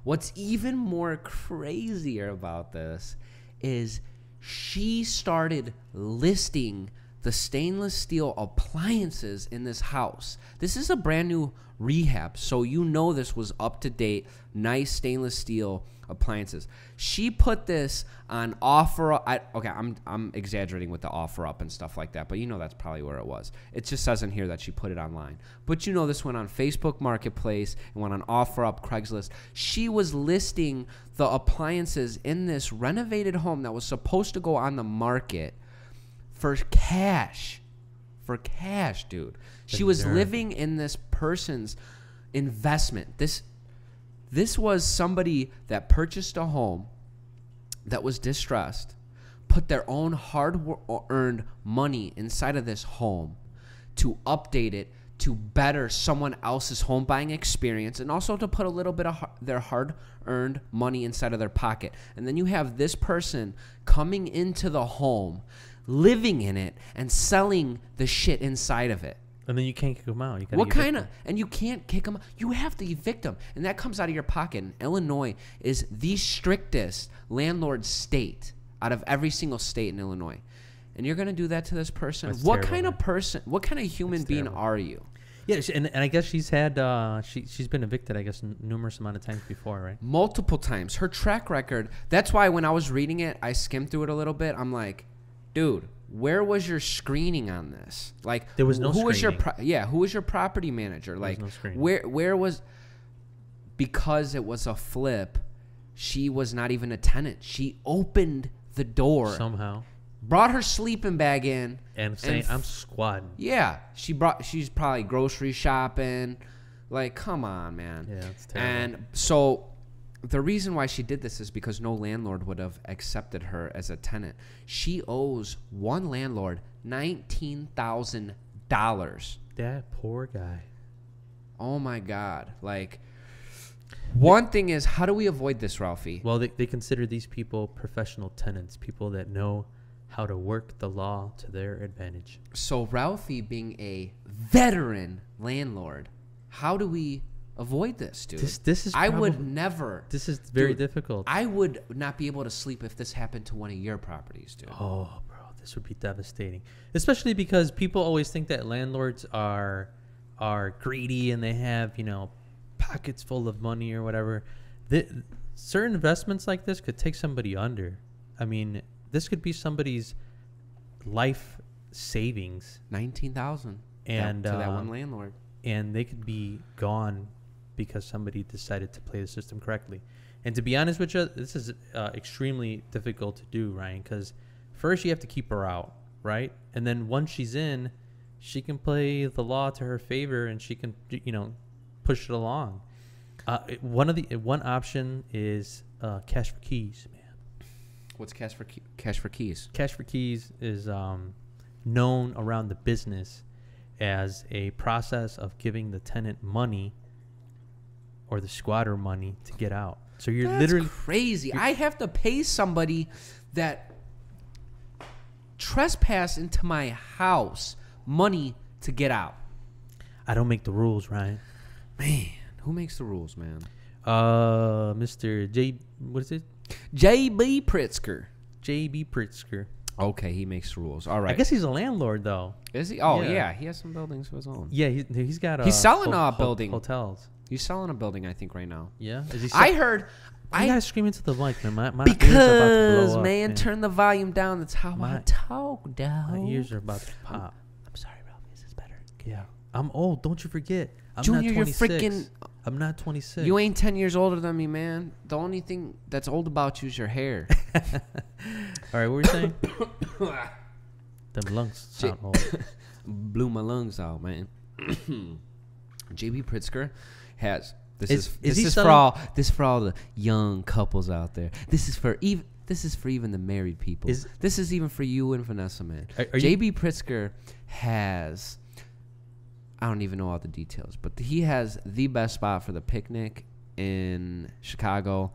What's even more crazier about this is she started listing the stainless steel appliances in this house. This is a brand new rehab, so you know this was up to date, nice stainless steel appliances. She put this on OfferUp. Okay, I'm exaggerating with the OfferUp and stuff like that, but you know that's probably where it was. It just says in here that she put it online. But you know this went on Facebook Marketplace and went on OfferUp, Craigslist. She was listing the appliances in this renovated home that was supposed to go on the market for cash. For cash, dude. She was living in this person's investment. This was somebody that purchased a home that was distressed, put their own hard-earned money inside of this home to update it to better someone else's home buying experience, and also to put a little bit of their hard-earned money inside of their pocket. And then you have this person coming into the home, living in it, and selling the shit inside of it. And then you can't kick them out. And you can't kick them out. You have to evict them. And that comes out of your pocket. And Illinois is the strictest landlord state out of every single state in Illinois. And you're going to do that to this person? That's what terrible, kind man. of person, what kind of human being terrible. are you? Yeah, and I guess she's had she's been evicted, I guess, numerous amount of times before, right? Multiple times. Her track record. That's why when I was reading it, I skimmed through it a little bit. I'm like, dude, where was your screening on this? Like, there was no who screening. Who was your property manager? Like, no screening. where was, because it was a flip, she was not even a tenant. She opened the door somehow, brought her sleeping bag in, and saying, I'm squatting. Yeah, she's probably grocery shopping. Like, come on, man. Yeah, it's terrible. And so the reason why she did this is because no landlord would have accepted her as a tenant. She owes one landlord $19,000. That poor guy. Oh my God. Like, one thing is, how do we avoid this, Ralphie? Well, they consider these people professional tenants, people that know how to work the law to their advantage. So Ralphie being a veteran landlord, how do we avoid this, dude? This is I would never. This is very difficult. I would not be able to sleep if this happened to one of your properties, dude. Oh, bro, this would be devastating. Especially because people always think that landlords are greedy and they have, pockets full of money or whatever. Certain investments like this could take somebody under. I mean, this could be somebody's life savings. $19,000 and to that one landlord. And they could be gone because somebody decided to play the system correctly. And to be honest with you, this is extremely difficult to do, Ryan, because first you have to keep her out, right? And then once she's in, she can play the law to her favor and she can, push it along. One option is cash for keys, man. What's cash for keys? Cash for keys is known around the business as a process of giving the tenant money or the squatter money to get out. So That's literally crazy. I have to pay somebody that trespassed into my house money to get out. I don't make the rules, Ryan. Man, who makes the rules, man? Mr. What is it? J.B. Pritzker. J.B. Pritzker. Okay, he makes the rules. All right. I guess he's a landlord, though. Is he? Oh, yeah. He has some buildings of his own. Yeah, he's got. He's selling a building. Hotels. He's selling a building, I think, right now. Yeah. Is he? I heard. You gotta scream into the mic, man. My because ears are about to blow up, man, turn the volume down. That's how I talk, dog. My ears are about to pop. I'm sorry, Ralphie. Is this better? Yeah. I'm old. Don't you forget. I'm Junior, not 26. you're freaking. I'm not 26. You ain't 10 years older than me, man. The only thing that's old about you is your hair. All right, what were you saying? Them lungs sound old. Blew my lungs out, man. J.B. Pritzker has This is for all the young couples out there. This is for even the married people. This is even for you and Vanessa, man. JB Pritzker has, I don't even know all the details, but he has the best spot for the picnic in Chicago.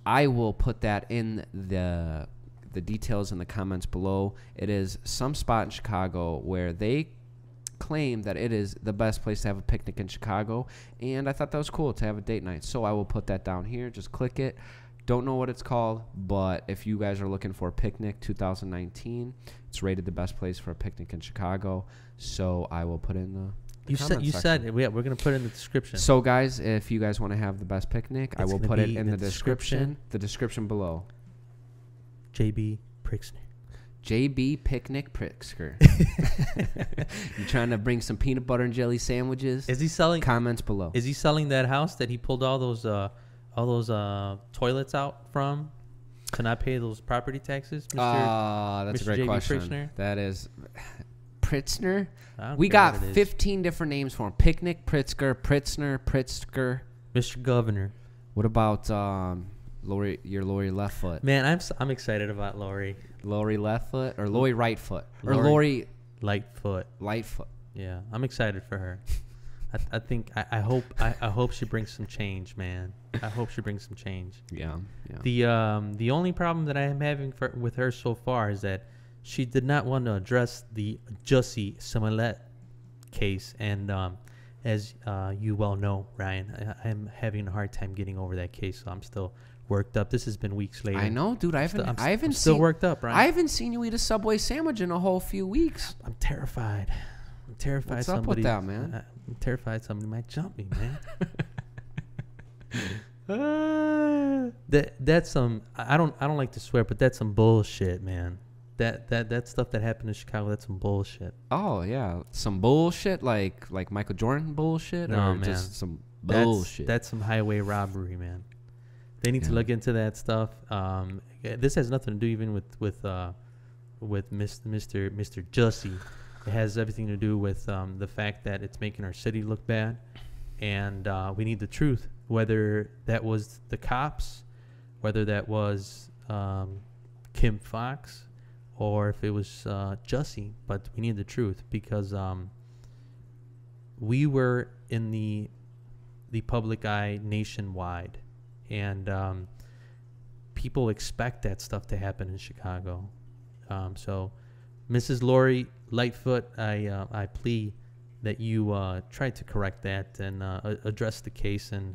I will put that in the details in the comments below. It is some spot in Chicago where they claim that it is the best place to have a picnic in Chicago, and I thought that was cool to have a date night. So I will put that down here. Just click it. Don't know what it's called, but if you guys are looking for a picnic 2019, it's rated the best place for a picnic in Chicago. So I will put in the You said we're going to put it in the description. So guys, if you guys want to have the best picnic, I will put it in the description. The description below. JB Pritzker. JB Picnic Pritzker. You trying to bring some peanut butter and jelly sandwiches? Is he selling? Comments below. Is he selling that house that he pulled all those toilets out from to not pay those property taxes? That's Mr. a great JB question. Pritzker? That is Pritzker. We got 15 different names for him. Picnic, Pritzker, Pritzker. Mr. Governor. What about Lori Leftfoot? Man, I'm excited about Lori. Lori Leftfoot or Lori Rightfoot or Lori Lightfoot. Lightfoot. Yeah, I'm excited for her. I think I hope she brings some change, man. I hope she brings some change. Yeah. The only problem that I am having with her so far is that she did not want to address the Jussie Smollett case, and as you well know, Ryan, I'm having a hard time getting over that case, so I'm still worked up. This has been weeks later. I know, dude. I'm still worked up, Ryan. I haven't seen you eat a Subway sandwich in a whole few weeks. I'm terrified. What's up with that, man? I'm terrified somebody might jump me, man. That's some. I don't like to swear, but that's some bullshit, man. That stuff that happened in Chicago, that's some bullshit. Oh yeah, some bullshit like Micheal Jordan bullshit, no, or man. Just some bullshit. That's some highway robbery, man. They need to look into that stuff. This has nothing to do even with Mr. Jussie. It has everything to do with the fact that it's making our city look bad, and we need the truth. Whether that was the cops, whether that was Kim Fox, or if it was Jussie, but we need the truth because we were in the public eye nationwide, and people expect that stuff to happen in Chicago. So, Mrs. Lori Lightfoot, I plea that you try to correct that and address the case and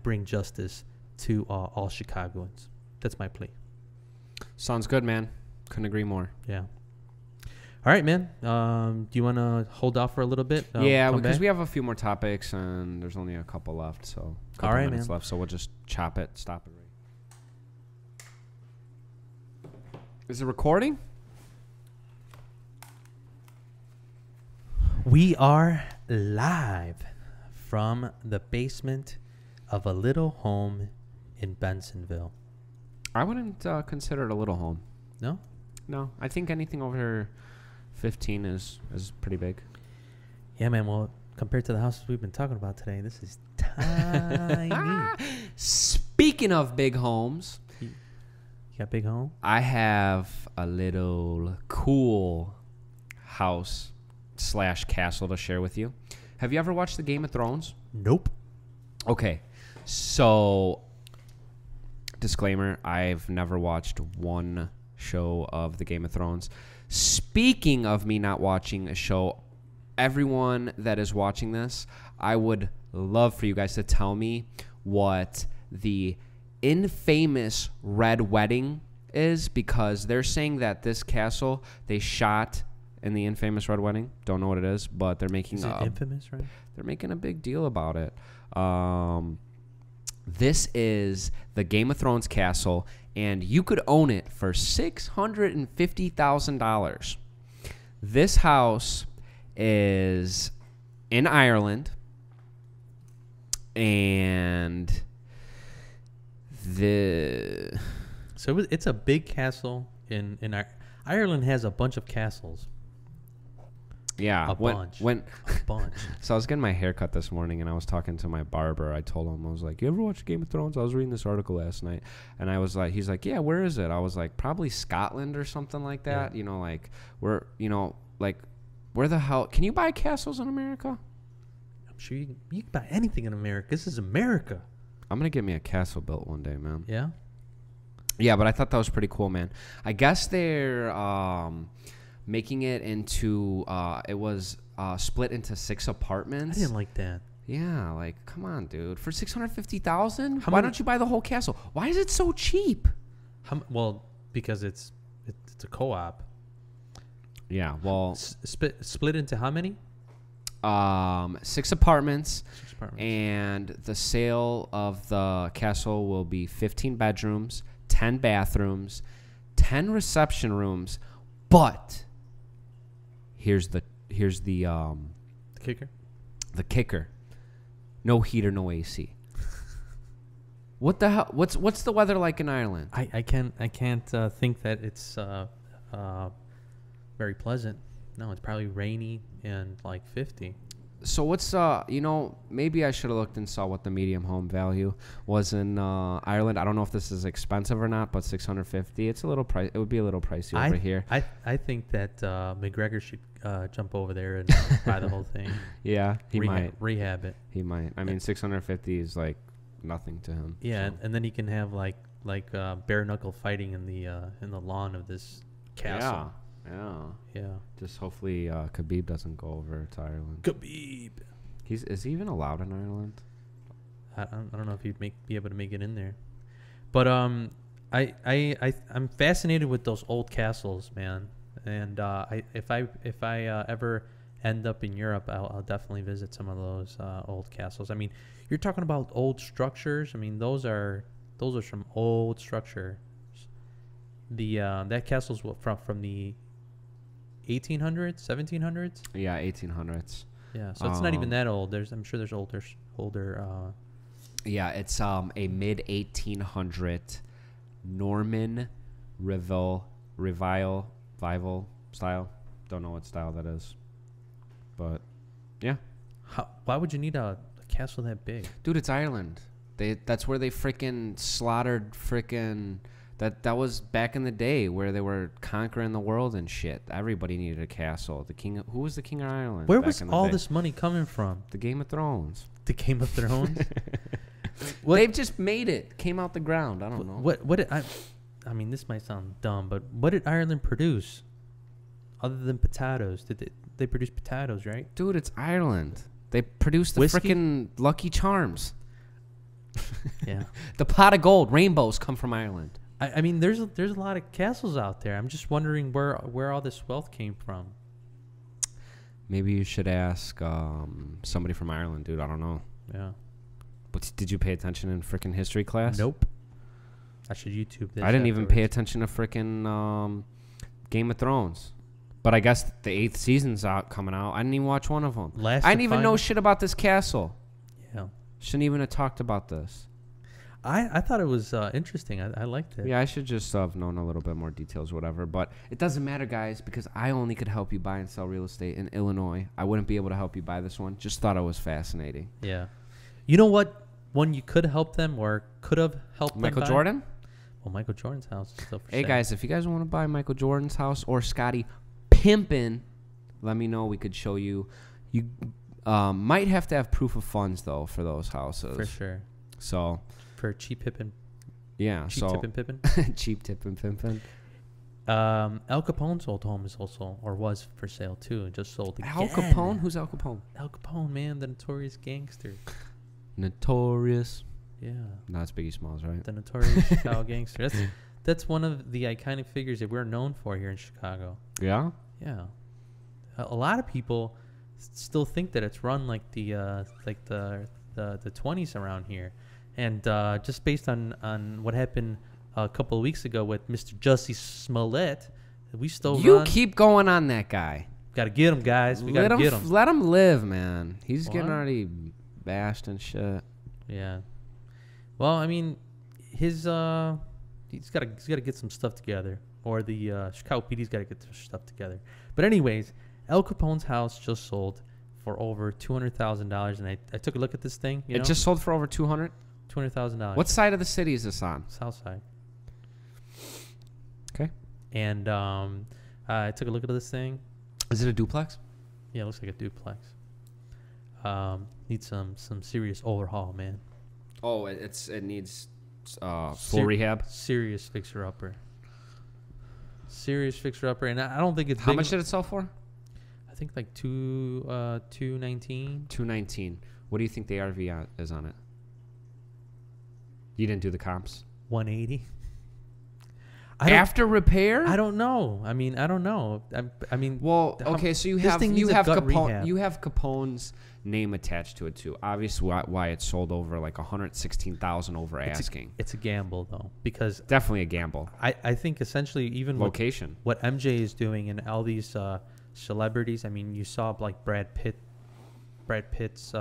bring justice to all Chicagoans. That's my plea. Sounds good, man. Couldn't agree more. Yeah. All right, man. Do you want to hold off for a little bit? Yeah, because we have a few more topics and there's only a couple left, so a couple minutes left. So we'll just stop it right. Is it recording? We are live from the basement of a little home in Bensonville. I wouldn't consider it a little home. No? No. I think anything over 15 is pretty big. Yeah, man. Well, compared to the houses we've been talking about today, this is tiny. Speaking of big homes. You got a big home? I have a little cool house / castle to share with you. Have you ever watched the Game of Thrones? Nope. Okay. So, disclaimer, I've never watched one show of the Game of Thrones. Speaking of me not watching a show, everyone that is watching this, I would love for you guys to tell me what the infamous Red Wedding is, because they're saying that this castle they shot in the infamous Red Wedding. Don't know what it is, but they're making infamous, right? They're making a big deal about it. This is the Game of Thrones castle, and you could own it for $650,000. This house is in Ireland, and so it's a big castle in Ireland. Has a bunch of castles. Yeah, a bunch. So I was getting my hair cut this morning, and I was talking to my barber. I told him, I was like, "You ever watch Game of Thrones?" I was reading this article last night, and I was like, he's like, "Yeah, where is it?" I was like, "Probably Scotland or something like that." Yeah. You know, like where the hell can you buy castles in America? I'm sure you can buy anything in America. This is America. I'm gonna get me a castle built one day, man. Yeah. Yeah, but I thought that was pretty cool, man. I guess they're making it into it was split into 6 apartments. I didn't like that. Yeah, like come on, dude. For $650,000, why don't you buy the whole castle? Why is it so cheap? Well, because it's a co-op. Yeah, well, split into how many? 6 apartments. And the sale of the castle will be 15 bedrooms, 10 bathrooms, 10 reception rooms, but here's the kicker. The kicker. No heater, no AC. What the hell? What's the weather like in Ireland? I can't think that it's very pleasant. No, it's probably rainy and like 50. So what's maybe I should have looked and saw what the medium home value was in Ireland. I don't know if this is expensive or not, but $650. It's a little price. It would be a little pricey over here. I think that McGregor should jump over there and buy the whole thing. Yeah, he might rehab it. He might. I mean, $650 is like nothing to him. Yeah, so. and then he can have like bare knuckle fighting in the lawn of this castle. Yeah. Just hopefully Khabib doesn't go over to Ireland. Khabib. Is he even allowed in Ireland? I don't know if he'd be able to make it in there. But I'm fascinated with those old castles, man. And if I ever end up in Europe, I'll definitely visit some of those old castles. I mean, you're talking about old structures. I mean, those are some old structure. That castle's from the 1800s, 1700s. Yeah, 1800s. Yeah, so it's not even that old. I'm sure there's older. Yeah, it's a mid 1800 Norman revival style. Don't know what style that is, but yeah. Why would you need a castle that big? Dude, it's Ireland. That's where they freaking slaughtered freaking. That was back in the day where they were conquering the world and shit. Everybody needed a castle. Who was the king of Ireland? Where was all this money coming from? The Game of Thrones. The Game of Thrones? They've just made it. Came out the ground. I don't know. I mean, this might sound dumb, but what did Ireland produce other than potatoes? Did they produce potatoes, right? Dude, it's Ireland. They produced the freaking Lucky Charms. Yeah. The pot of gold, rainbows come from Ireland. I mean, there's a lot of castles out there. I'm just wondering where all this wealth came from. Maybe you should ask somebody from Ireland, dude. I don't know. Yeah. But did you pay attention in freaking history class? Nope. I should YouTube this. I didn't even pay attention to freaking Game of Thrones. But I guess the 8th season's coming out. I didn't even watch one of them. I didn't even know shit about this castle. Yeah. Shouldn't even have talked about this. I thought it was interesting. I liked it. Yeah, I should just have known a little bit more details or whatever. But it doesn't matter, guys, because I only could help you buy and sell real estate in Illinois. I wouldn't be able to help you buy this one. Just thought it was fascinating. Yeah. You know what one you could help them or could have helped them Micheal Jordan? Well, Micheal Jordan's house is still for sale. Hey, guys, if you guys want to buy Micheal Jordan's house or Scotty Pimpin', let me know. We could show you. You might have to have proof of funds, though, for those houses. For sure. So... For cheap hippin'. Yeah. Cheap tippin' pippin'. Cheap tippin' pimpin'. Al Capone's old home is also, or was for sale too. Just sold again. Al Capone? Who's Al Capone? Al Capone, man. The notorious gangster. Notorious. Yeah. No, it's Biggie Smalls, right? The notorious Chicago gangster. That's one of the iconic figures that we're known for here in Chicago. Yeah? Yeah. A lot of people still think that it's run like the 20s around here. And just based on what happened a couple of weeks ago with Mr. Jussie Smollett, we still You keep going on that guy. Got to get him, guys. We got to get him. Let him live, man. He's getting already bashed and shit. Yeah. Well, I mean, he's got to get some stuff together, or the Chicago PD's got to get their stuff together. But anyways, Al Capone's house just sold for over $200,000, and I took a look at this thing. It just sold for over $200,000. What side of the city is this on? South side. Okay. And I took a look at this thing. Is it a duplex? Yeah, it looks like a duplex. Needs some serious overhaul, man. Oh, it needs full rehab. Serious fixer upper. And I don't think it's. How much did it sell for? I think like $219. $219. What do you think the ARV is on it? You didn't do the comps. $180. After repair? I don't know. I mean, I don't know. I mean, well, okay. So you have Capone's name attached to it too. Obviously, why it sold over like $116,000 over asking. It's a gamble though, because definitely a gamble. I think essentially even location. What MJ is doing and all these celebrities. I mean, you saw like Brad Pitt's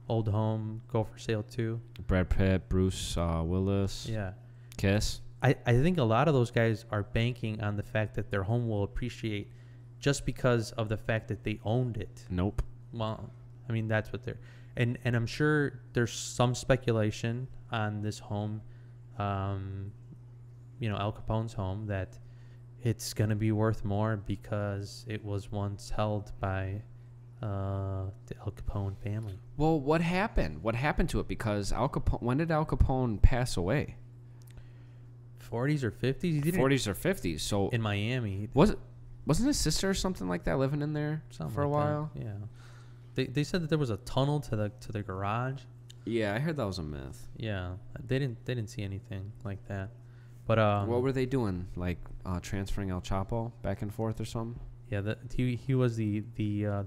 old home go for sale too. Brad Pitt, Bruce Willis. Yeah. Kiss. I think a lot of those guys are banking on the fact that their home will appreciate just because of the fact that they owned it. Nope. Well, I mean, that's what they're... And I'm sure there's some speculation on this home, Al Capone's home, that it's going to be worth more because it was once held by the Al Capone family. Well, what happened? What happened to it? Because when did Al Capone pass away? 40s or 50s? 40s or 50s. So in Miami. Wasn't his sister or something like that living in there for a while? That. Yeah. They said that there was a tunnel to the garage. Yeah, I heard that was a myth. Yeah. They didn't see anything like that. But what were they doing? Like transferring El Chapo back and forth or something? Yeah, he was the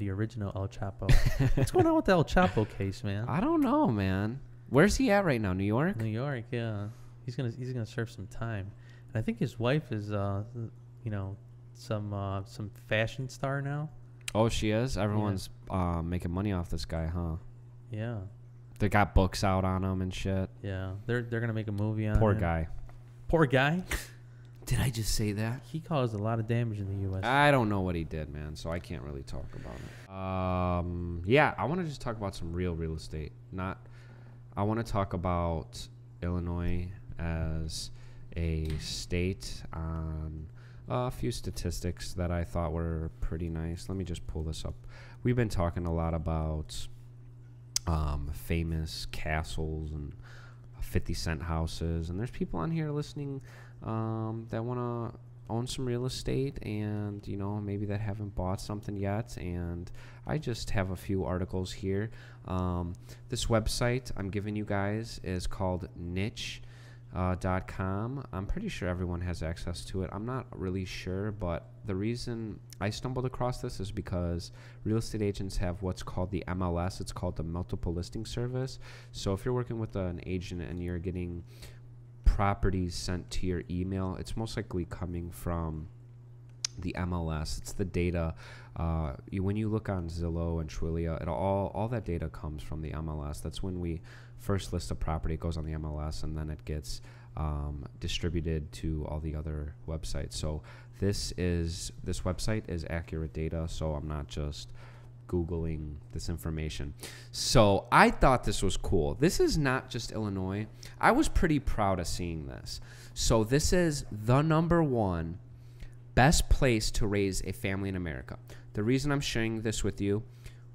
original El Chapo. What's going on with the El Chapo case, man? I don't know, man. Where's he at right now? New York? New York, yeah. He's gonna serve some time, and I think his wife is some fashion star now. Oh, she is. Everyone's making money off this guy, huh? Yeah. They got books out on him and shit. Yeah, they're gonna make a movie on him. Poor guy. Poor guy. Did I just say that? He caused a lot of damage in the U.S. I don't know what he did, man, so I can't really talk about it. Yeah, I want to just talk about some real estate. I want to talk about Illinois as a state on a few statistics that I thought were pretty nice. Let me just pull this up. We've been talking a lot about famous castles and 50-cent houses, and there's people on here listening that want to own some real estate and, maybe that haven't bought something yet. And I just have a few articles here. This website I'm giving you guys is called niche.com. I'm pretty sure everyone has access to it. I'm not really sure, but the reason I stumbled across this is because real estate agents have what's called the MLS. It's called the Multiple Listing Service. So if you're working with an agent and you're getting properties sent to your email, it's most likely coming from the MLS. It's the data. When you look on Zillow and Trulia, all that data comes from the MLS. That's when we first list a property. It goes on the MLS, and then it gets distributed to all the other websites. So this website is accurate data, so I'm not just Googling this information. So I thought this was cool. This is not just Illinois. I was pretty proud of seeing this. So this is the #1 best place to raise a family in America. The reason I'm sharing this with you,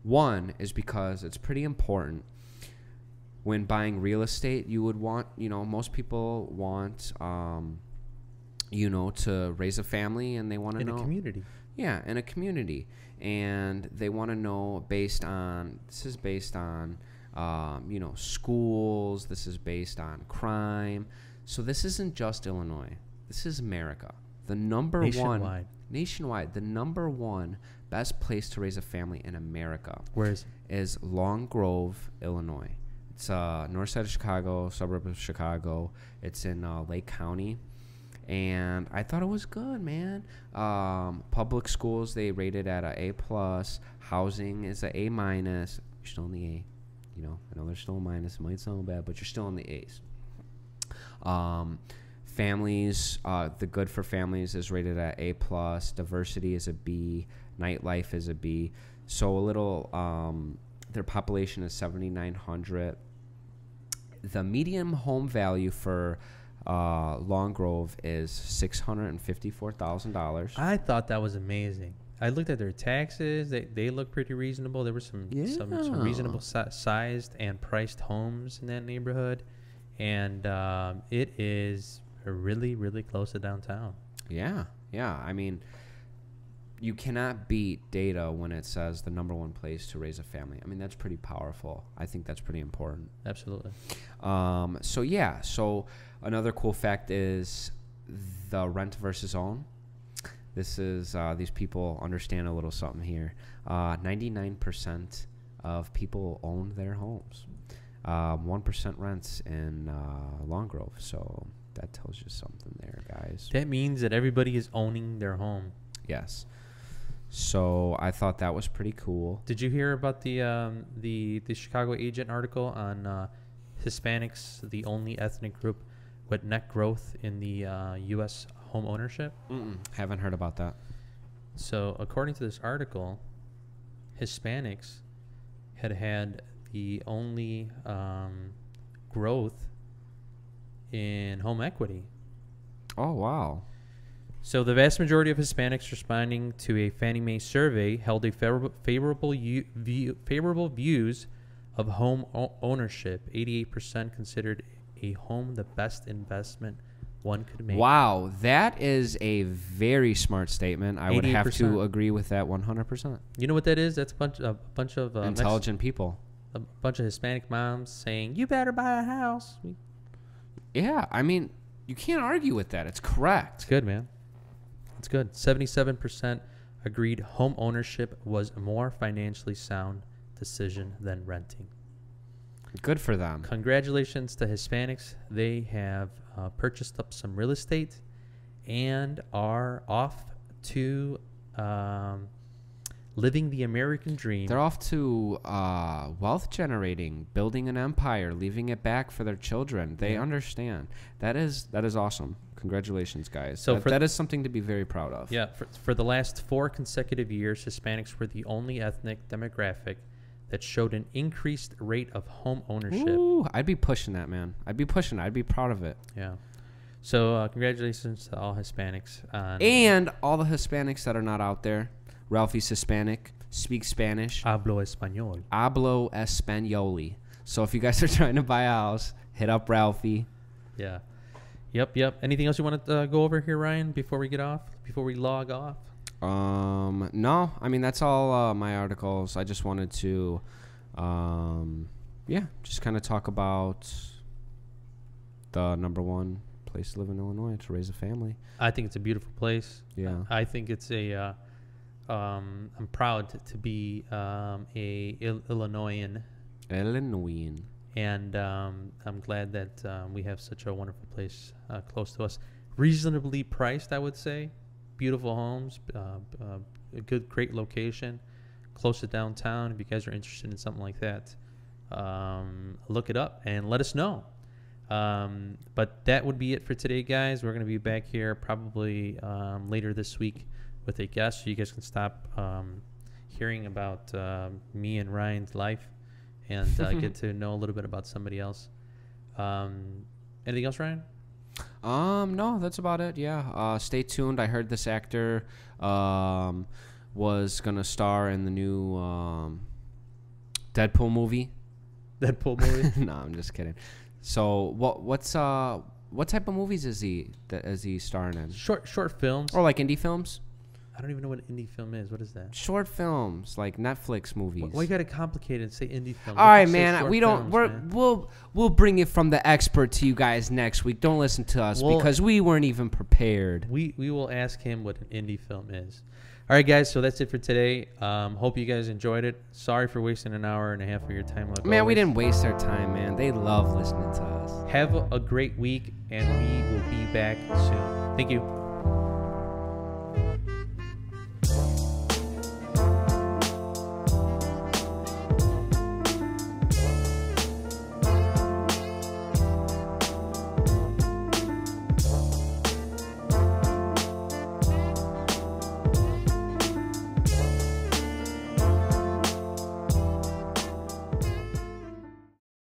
one, is because it's pretty important. When buying real estate, you would want, most people want, to raise a family, and they want to know. In a community. Yeah, in a community. And they want to know based on schools. This is based on crime. So this isn't just Illinois. This is America. The nationwide, the #1 best place to raise a family in America. Where is Long Grove, Illinois. It's north side of Chicago, suburb of Chicago. It's in Lake County. And I thought it was good, man. Public schools, they rated at a A+. Housing is a A-. You're still in the A. I know there's still a minus. It might sound bad, but you're still in the A's. Families, the good for families is rated at A+. Diversity is a B. Nightlife is a B. So a little, their population is 7,900. The median home value for Long Grove is $654,000. I thought that was amazing. I looked at their taxes. They look pretty reasonable. There were some reasonable sized and priced homes in that neighborhood. And it is really, really close to downtown. Yeah. I mean, you cannot beat data when it says the number one place to raise a family. I mean, that's pretty powerful. I think that's pretty important. Absolutely. So another cool fact is the rent versus own. This is, these people understand a little something here. 99% of people own their homes. 1% rents in Long Grove. So that tells you something there, guys. That means that everybody is owning their home. Yes. So I thought that was pretty cool. Did you hear about the Chicago Agent article on Hispanics, the only ethnic group with net growth in the U.S. home ownership? Haven't heard about that. So according to this article, Hispanics had the only growth in home equity. Oh, wow. So the vast majority of Hispanics responding to a Fannie Mae survey held a favorable views of home ownership. 88% considered a home the best investment one could make. Wow, that is a very smart statement. I would have to agree with that 100%. You know what that is? That's a bunch of intelligent people. A bunch of Hispanic moms saying, "You better buy a house." Yeah, I mean, you can't argue with that. It's correct. It's good, man. It's good. 77% agreed home ownership was a more financially sound decision than renting. Good for them. Congratulations to Hispanics. They have purchased up some real estate and are off to living the American dream. They're off to wealth generating, building an empire, leaving it back for their children. They understand. That is awesome. Congratulations, guys. So that is something to be very proud of. Yeah. For the last 4 consecutive years, Hispanics were the only ethnic demographic that showed an increased rate of home ownership. Ooh, I'd be pushing that, man. I'd be pushing it. I'd be proud of it. Yeah. So congratulations to all Hispanics. And all the Hispanics that are not out there. Ralphie's Hispanic, speaks Spanish. Hablo español. Hablo españoli. So if you guys are trying to buy a house, hit up Ralphie. Yeah. Yep. Anything else you want to go over here, Ryan, before we get off? Before we log off? No. I mean, that's all my articles. I just wanted to, just kind of talk about the number one place to live in Illinois to raise a family. I think it's a beautiful place. Yeah. I think it's a, I'm proud to be a Illinoisan. And I'm glad that we have such a wonderful place close to us. Reasonably priced, I would say. Beautiful homes, a great location, close to downtown. If you guys are interested in something like that, look it up and let us know. But that would be it for today, guys. We're going to be back here probably later this week with a guest, so you guys can stop hearing about me and Ryan's life and get to know a little bit about somebody else. Anything else, Ryan? No, that's about it. Yeah. Stay tuned. I heard this actor was gonna star in the new Deadpool movie. Deadpool movie? No, I'm just kidding. So what type of movies is he starring in? Short films. Or like indie films? I don't even know what an indie film is. What is that? Short films, like Netflix movies. Why you got to complicate it and say indie film? All right, man. We'll bring it from the expert to you guys next week. Don't listen to us because we weren't even prepared. We will ask him what an indie film is. All right, guys. So that's it for today. Hope you guys enjoyed it. Sorry for wasting an hour and a half of your time. Like man, always. We didn't waste our time, man. They love listening to us. Have a great week, and we will be back soon. Thank you.